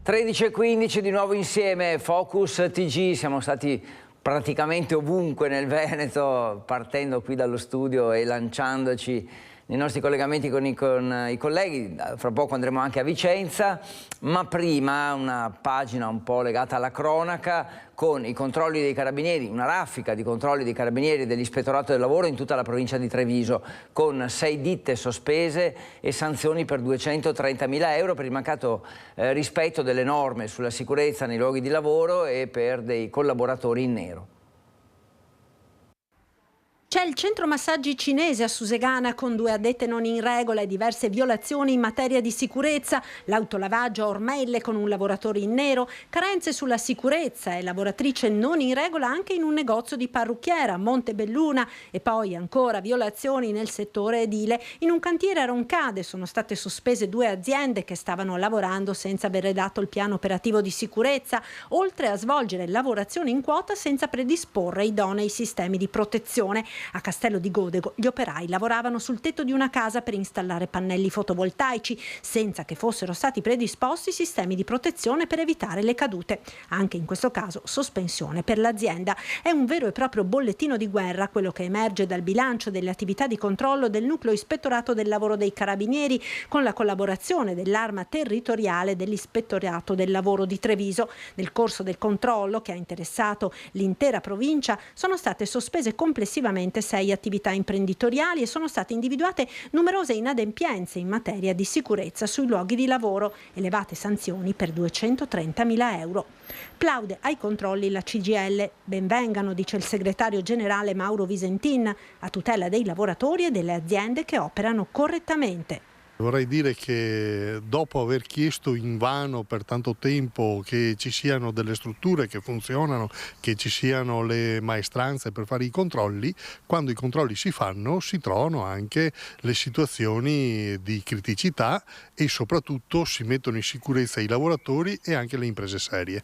[SPEAKER 1] (13:15) di nuovo insieme, Focus TG, siamo stati praticamente ovunque nel Veneto, partendo qui dallo studio e lanciandoci nei nostri collegamenti con i colleghi. Fra poco andremo anche a Vicenza, ma prima una pagina un po' legata alla cronaca con i controlli dei carabinieri, una raffica di controlli dei carabinieri e dell'Ispettorato del Lavoro in tutta la provincia di Treviso, con 6 ditte sospese e sanzioni per 230.000 euro per il mancato rispetto delle norme sulla sicurezza nei luoghi di lavoro e per dei collaboratori in nero.
[SPEAKER 17] C'è il centro massaggi cinese a Susegana con 2 addette non in regola e diverse violazioni in materia di sicurezza, l'autolavaggio a Ormelle con un lavoratore in nero, carenze sulla sicurezza e lavoratrice non in regola anche in un negozio di parrucchiera a Montebelluna e poi ancora violazioni nel settore edile. In un cantiere a Roncade sono state sospese 2 aziende che stavano lavorando senza aver redatto il piano operativo di sicurezza, oltre a svolgere lavorazioni in quota senza predisporre idonei sistemi di protezione. A Castello di Godego gli operai lavoravano sul tetto di una casa per installare pannelli fotovoltaici senza che fossero stati predisposti sistemi di protezione per evitare le cadute. Anche in questo caso sospensione per l'azienda. È un vero e proprio bollettino di guerra quello che emerge dal bilancio delle attività di controllo del nucleo ispettorato del lavoro dei Carabinieri con la collaborazione dell'arma territoriale dell'Ispettorato del Lavoro di Treviso. Nel corso del controllo che ha interessato l'intera provincia sono state sospese complessivamente 6 attività imprenditoriali e sono state individuate numerose inadempienze in materia di sicurezza sui luoghi di lavoro, elevate sanzioni per 230.000 euro. Plaude ai controlli la CGIL. Benvengano, dice il segretario generale Mauro Visentin, a tutela dei lavoratori e delle aziende che operano correttamente.
[SPEAKER 18] Vorrei dire che dopo aver chiesto invano per tanto tempo che ci siano delle strutture che funzionano, che ci siano le maestranze per fare i controlli, quando i controlli si fanno si trovano anche le situazioni di criticità e soprattutto si mettono in sicurezza i lavoratori e anche le imprese serie.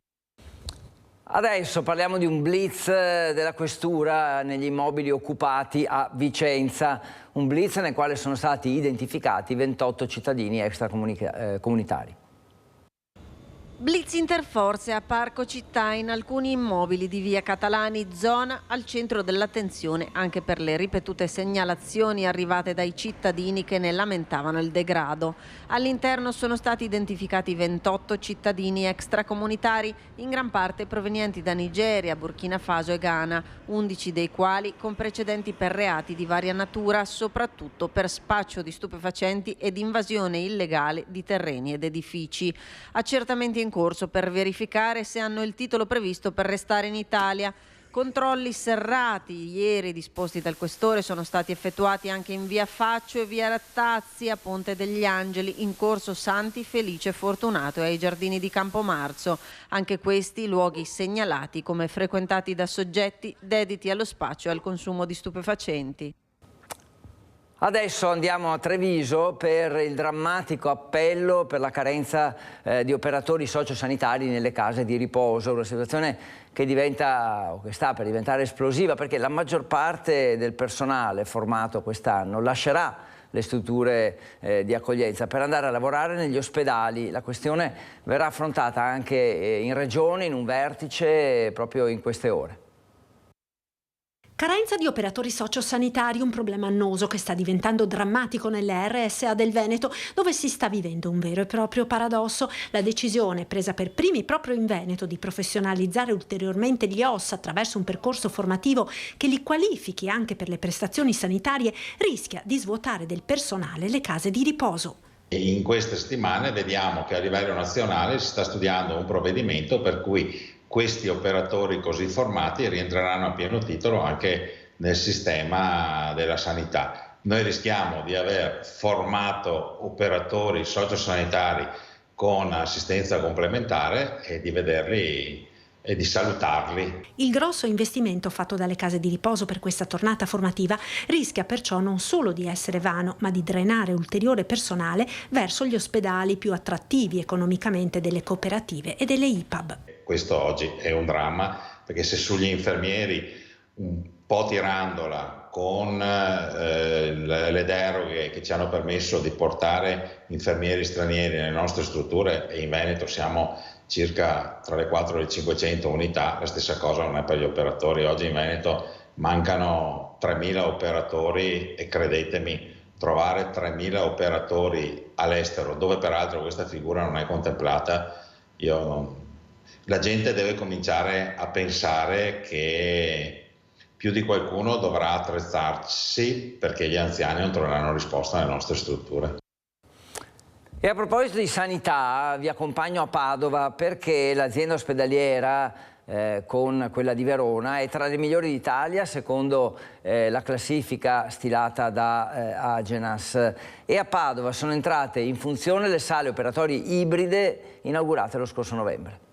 [SPEAKER 1] Adesso parliamo di un blitz della questura negli immobili occupati a Vicenza, un blitz nel quale sono stati identificati 28 cittadini extracomunitari.
[SPEAKER 10] Blitz interforze a Parco Città in alcuni immobili di via Catalani, zona al centro dell'attenzione anche per le ripetute segnalazioni arrivate dai cittadini che ne lamentavano il degrado. All'interno sono stati identificati 28 cittadini extracomunitari, in gran parte provenienti da Nigeria, Burkina Faso e Ghana, 11 dei quali con precedenti per reati di varia natura, soprattutto per spaccio di stupefacenti ed invasione illegale di terreni ed edifici. Accertamenti in corso per verificare se hanno il titolo previsto per restare in Italia. Controlli serrati ieri disposti dal questore sono stati effettuati anche in via Faccio e via Rattazzi, a Ponte degli Angeli, in corso Santi Felice Fortunato e ai giardini di Campomarzo. Anche questi luoghi segnalati come frequentati da soggetti dediti allo spaccio e al consumo di stupefacenti.
[SPEAKER 1] Adesso andiamo a Treviso per il drammatico appello per la carenza di operatori sociosanitari nelle case di riposo, una situazione che diventa o che sta per diventare esplosiva perché la maggior parte del personale formato quest'anno lascerà le strutture di accoglienza per andare a lavorare negli ospedali. La questione verrà affrontata anche in Regione, in un vertice proprio in queste ore.
[SPEAKER 17] Carenza di operatori sociosanitari, un problema annoso che sta diventando drammatico nelle RSA del Veneto, dove si sta vivendo un vero e proprio paradosso. La decisione presa per primi proprio in Veneto di professionalizzare ulteriormente gli OSS attraverso un percorso formativo che li qualifichi anche per le prestazioni sanitarie rischia di svuotare del personale le case di riposo.
[SPEAKER 20] In queste settimane vediamo che a livello nazionale si sta studiando un provvedimento per cui questi operatori così formati rientreranno a pieno titolo anche nel sistema della sanità. Noi rischiamo di aver formato operatori sociosanitari con assistenza complementare e di vederli e di salutarli.
[SPEAKER 17] Il grosso investimento fatto dalle case di riposo per questa tornata formativa rischia perciò non solo di essere vano, ma di drenare ulteriore personale verso gli ospedali più attrattivi economicamente delle cooperative e delle IPAB.
[SPEAKER 20] Questo oggi è un dramma, perché se sugli infermieri, un po' tirandola con le deroghe che ci hanno permesso di portare infermieri stranieri nelle nostre strutture, e in Veneto siamo circa tra le 4 e le 500 unità, la stessa cosa non è per gli operatori. Oggi in Veneto mancano 3.000 operatori e credetemi, trovare 3.000 operatori all'estero, dove peraltro questa figura non è contemplata, la gente deve cominciare a pensare che più di qualcuno dovrà attrezzarsi perché gli anziani non troveranno risposta nelle nostre strutture.
[SPEAKER 1] E a proposito di sanità, vi accompagno a Padova perché l'azienda ospedaliera con quella di Verona è tra le migliori d'Italia secondo la classifica stilata da Agenas. E a Padova sono entrate in funzione le sale operatorie ibride inaugurate lo scorso novembre.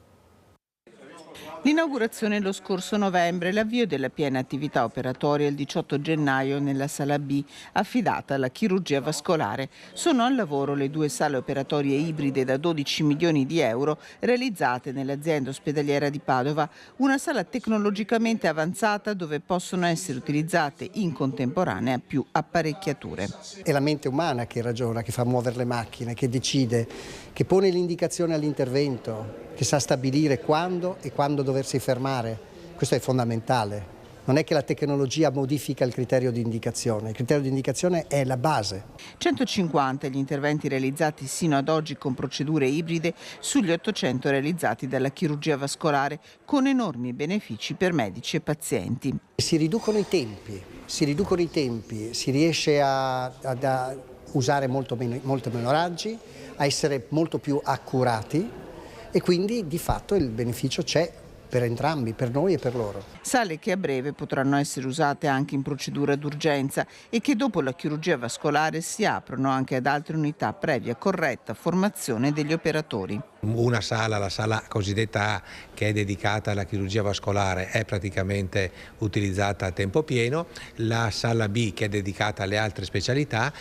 [SPEAKER 11] L'inaugurazione lo scorso novembre, l'avvio della piena attività operatoria il 18 gennaio nella sala B, affidata alla chirurgia vascolare. Sono al lavoro le 2 sale operatorie ibride da 12 milioni di euro realizzate nell'azienda ospedaliera di Padova, una sala tecnologicamente avanzata dove possono essere utilizzate in contemporanea più apparecchiature.
[SPEAKER 19] È la mente umana che ragiona, che fa muovere le macchine, che decide, che pone l'indicazione all'intervento, che sa stabilire quando e quando doversi fermare. Questo è fondamentale. Non è che la tecnologia modifica il criterio di indicazione, il criterio di indicazione è la base.
[SPEAKER 11] 150 gli interventi realizzati sino ad oggi con procedure ibride sugli 800 realizzati dalla chirurgia vascolare, con enormi benefici per medici e pazienti.
[SPEAKER 19] Si riducono i tempi, si riesce a usare molto meno raggi, a essere molto più accurati e quindi di fatto il beneficio c'è per entrambi, per noi e per loro.
[SPEAKER 11] Sale che a breve potranno essere usate anche in procedura d'urgenza e che dopo la chirurgia vascolare si aprono anche ad altre unità previa corretta formazione degli operatori.
[SPEAKER 21] Una sala, la sala cosiddetta A, che è dedicata alla chirurgia vascolare, è praticamente utilizzata a tempo pieno. La sala B, che è dedicata alle altre specialità,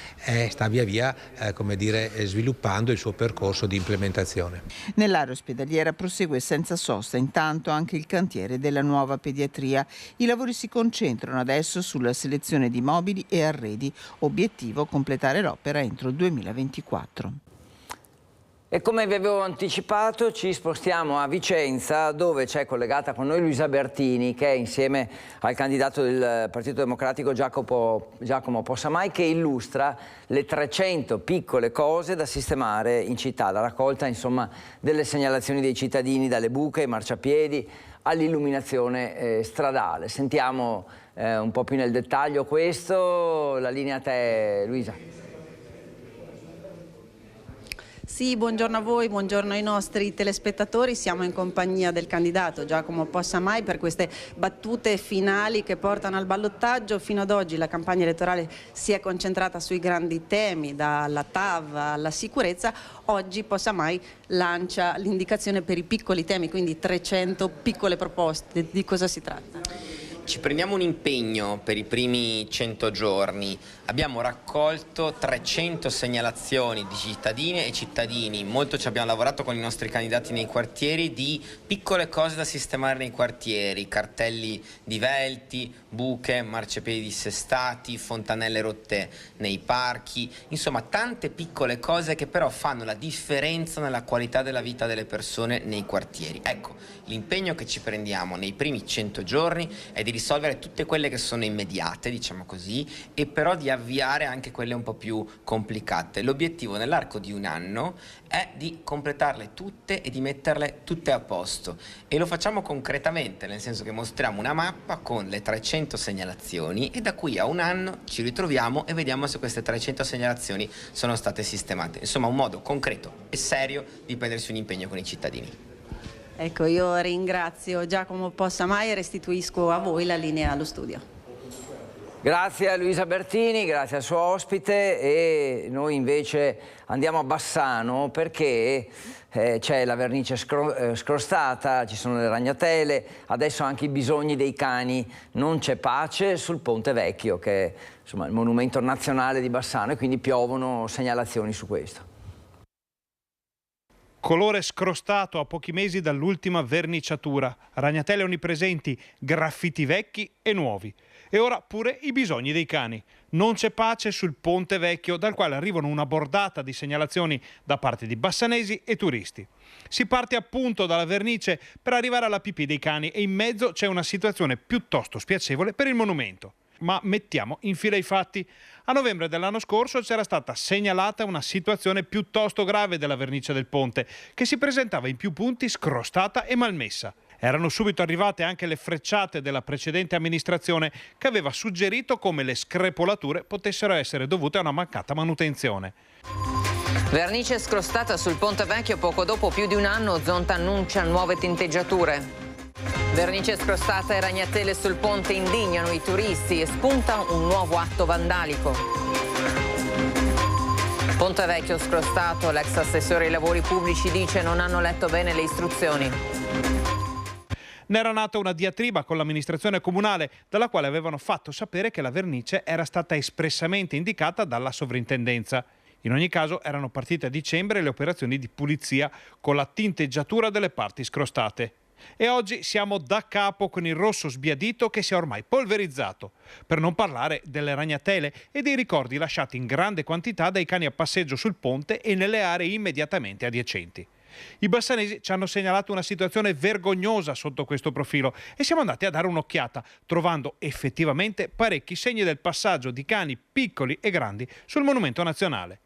[SPEAKER 21] sta via via sviluppando il suo percorso di implementazione.
[SPEAKER 11] Nell'area ospedaliera prosegue senza sosta intanto anche il cantiere della nuova pediatria. I lavori si concentrano adesso sulla selezione di mobili e arredi. Obiettivo: completare l'opera entro il 2024.
[SPEAKER 1] E come vi avevo anticipato ci spostiamo a Vicenza, dove c'è collegata con noi Luisa Bertini, che è insieme al candidato del Partito Democratico Giacomo Possamai, che illustra le 300 piccole cose da sistemare in città, la raccolta insomma delle segnalazioni dei cittadini, dalle buche ai marciapiedi all'illuminazione stradale. Sentiamo un po' più nel dettaglio questo, la linea a te Luisa.
[SPEAKER 22] Sì, buongiorno a voi, buongiorno ai nostri telespettatori. Siamo in compagnia del candidato Giacomo Possamai per queste battute finali che portano al ballottaggio. Fino ad oggi la campagna elettorale si è concentrata sui grandi temi, dalla TAV alla sicurezza. Oggi Possamai lancia l'indicazione per i piccoli temi, quindi 300 piccole proposte. Di cosa si tratta?
[SPEAKER 7] Ci prendiamo un impegno per i primi 100 giorni. Abbiamo raccolto 300 segnalazioni di cittadine e cittadini. Molto ci abbiamo lavorato con i nostri candidati nei quartieri di piccole cose da sistemare nei quartieri: cartelli divelti, buche, marciapiedi dissestati, fontanelle rotte nei parchi. Insomma, tante piccole cose che però fanno la differenza nella qualità della vita delle persone nei quartieri. Ecco, l'impegno che ci prendiamo nei primi 100 giorni è di risolvere tutte quelle che sono immediate, diciamo così, e però di avviare anche quelle un po' più complicate. L'obiettivo nell'arco di un anno è di completarle tutte e di metterle tutte a posto, e lo facciamo concretamente, nel senso che mostriamo una mappa con le 300 segnalazioni e da qui a un anno ci ritroviamo e vediamo se queste 300 segnalazioni sono state sistemate. Insomma, un modo concreto e serio di prendersi un impegno con i cittadini.
[SPEAKER 22] Ecco, io ringrazio Giacomo Possamai e restituisco a voi la linea allo studio.
[SPEAKER 1] Grazie a Luisa Bertini, grazie al suo ospite, e noi invece andiamo a Bassano perché c'è la vernice scrostata, ci sono le ragnatele, adesso anche i bisogni dei cani. Non c'è pace sul Ponte Vecchio, che è insomma il monumento nazionale di Bassano, e quindi piovono segnalazioni su questo.
[SPEAKER 23] Colore scrostato a pochi mesi dall'ultima verniciatura, ragnatele onnipresenti, graffiti vecchi e nuovi. E ora pure i bisogni dei cani. Non c'è pace sul Ponte Vecchio, dal quale arrivano una bordata di segnalazioni da parte di bassanesi e turisti. Si parte appunto dalla vernice per arrivare alla pipì dei cani e in mezzo c'è una situazione piuttosto spiacevole per il monumento. Ma mettiamo in fila i fatti. A novembre dell'anno scorso c'era stata segnalata una situazione piuttosto grave della vernice del ponte, che si presentava in più punti scrostata e malmessa. Erano subito arrivate anche le frecciate della precedente amministrazione, che aveva suggerito come le screpolature potessero essere dovute a una mancata manutenzione.
[SPEAKER 3] Vernice scrostata sul Ponte Vecchio poco dopo più di un anno, Zonta annuncia nuove tinteggiature. Vernice scrostata e ragnatele sul ponte indignano i turisti e spunta un nuovo atto vandalico. Ponte Vecchio scrostato, l'ex assessore ai lavori pubblici dice non hanno letto bene le istruzioni.
[SPEAKER 23] Ne era nata una diatriba con l'amministrazione comunale, dalla quale avevano fatto sapere che la vernice era stata espressamente indicata dalla sovrintendenza. In ogni caso erano partite a dicembre le operazioni di pulizia con la tinteggiatura delle parti scrostate. E oggi siamo da capo con il rosso sbiadito che si è ormai polverizzato, per non parlare delle ragnatele e dei ricordi lasciati in grande quantità dai cani a passeggio sul ponte e nelle aree immediatamente adiacenti. I bassanesi ci hanno segnalato una situazione vergognosa sotto questo profilo e siamo andati a dare un'occhiata, trovando effettivamente parecchi segni del passaggio di cani piccoli e grandi sul monumento nazionale.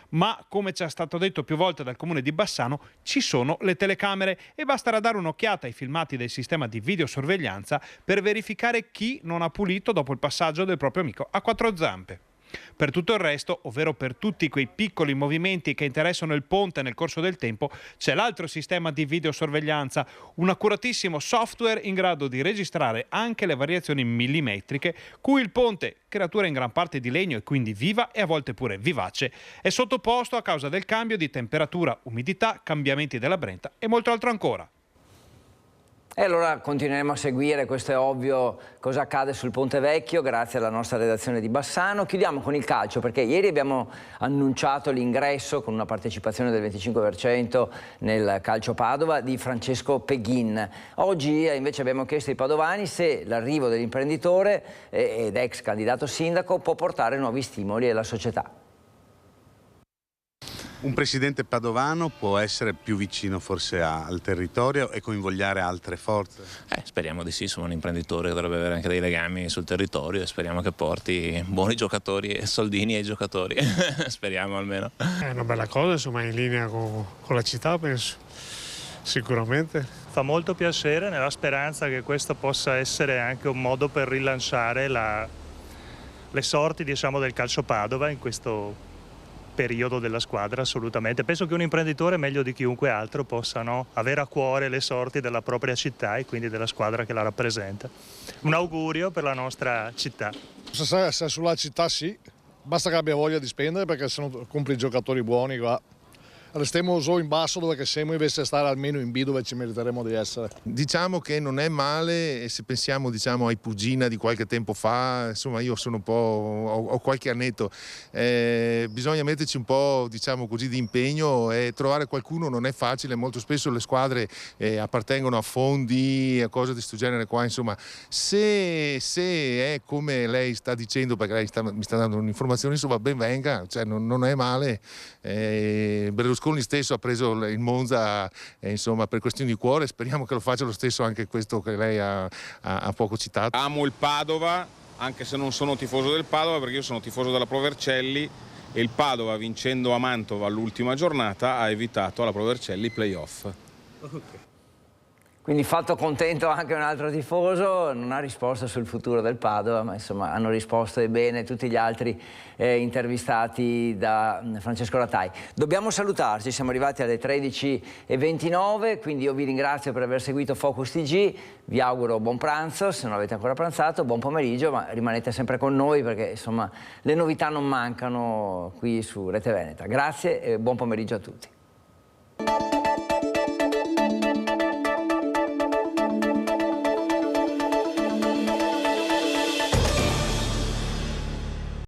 [SPEAKER 23] Ma, come ci è stato detto più volte dal comune di Bassano, ci sono le telecamere e basterà dare un'occhiata ai filmati del sistema di videosorveglianza per verificare chi non ha pulito dopo il passaggio del proprio amico a quattro zampe. Per tutto il resto, ovvero per tutti quei piccoli movimenti che interessano il ponte nel corso del tempo, c'è l'altro sistema di videosorveglianza, un accuratissimo software in grado di registrare anche le variazioni millimetriche cui il ponte, creatura in gran parte di legno e quindi viva e a volte pure vivace, è sottoposto a causa del cambio di temperatura, umidità, cambiamenti della brenta e molto altro ancora.
[SPEAKER 1] E allora continueremo a seguire, questo è ovvio, cosa accade sul Ponte Vecchio, grazie alla nostra redazione di Bassano. Chiudiamo con il calcio, perché ieri abbiamo annunciato l'ingresso con una partecipazione del 25% nel calcio Padova di Francesco Peghin. Oggi invece abbiamo chiesto ai padovani se l'arrivo dell'imprenditore ed ex candidato sindaco può portare nuovi stimoli alla società.
[SPEAKER 4] Un presidente padovano può essere più vicino forse al territorio e coinvolgere altre forze?
[SPEAKER 5] Speriamo di sì, insomma, un imprenditore dovrebbe avere anche dei legami sul territorio e speriamo che porti buoni giocatori e soldini ai giocatori, speriamo almeno.
[SPEAKER 24] È una bella cosa, insomma, in linea con la città, penso, sicuramente.
[SPEAKER 25] Fa molto piacere nella speranza che questo possa essere anche un modo per rilanciare le sorti, diciamo, del calcio Padova in questo periodo della squadra, assolutamente. Penso che un imprenditore meglio di chiunque altro possa avere a cuore le sorti della propria città e quindi della squadra che la rappresenta. Un augurio per la nostra città.
[SPEAKER 26] Se sulla città sì, basta che abbia voglia di spendere, perché se non compri i giocatori buoni qua restiamo solo in basso dove siamo, invece di stare almeno in B dove ci meriteremo di essere.
[SPEAKER 27] Diciamo che non è male, e se pensiamo ai Pugina di qualche tempo fa, insomma io sono un po', ho qualche annetto, bisogna metterci un po', diciamo così, di impegno, e trovare qualcuno non è facile. Molto spesso le squadre appartengono a fondi, a cose di questo genere qua, insomma se è come lei sta dicendo, perché lei mi sta dando un'informazione, insomma ben venga, cioè non è male. Berlusconi stesso ha preso il Monza insomma per questioni di cuore, speriamo che lo faccia lo stesso anche questo che lei ha poco citato.
[SPEAKER 28] Amo il Padova, anche se non sono tifoso del Padova, perché io sono tifoso della Pro Vercelli, e il Padova, vincendo a Mantova l'ultima giornata, ha evitato alla Pro Vercelli i play-off.
[SPEAKER 1] Quindi fatto contento anche un altro tifoso, non ha risposto sul futuro del Padova, ma insomma hanno risposto e bene tutti gli altri intervistati da Francesco Rattai. Dobbiamo salutarci, siamo arrivati alle 13:29, quindi io vi ringrazio per aver seguito Focus TG, vi auguro buon pranzo, se non avete ancora pranzato, buon pomeriggio, ma rimanete sempre con noi perché insomma le novità non mancano qui su Rete Veneta. Grazie e buon pomeriggio a tutti.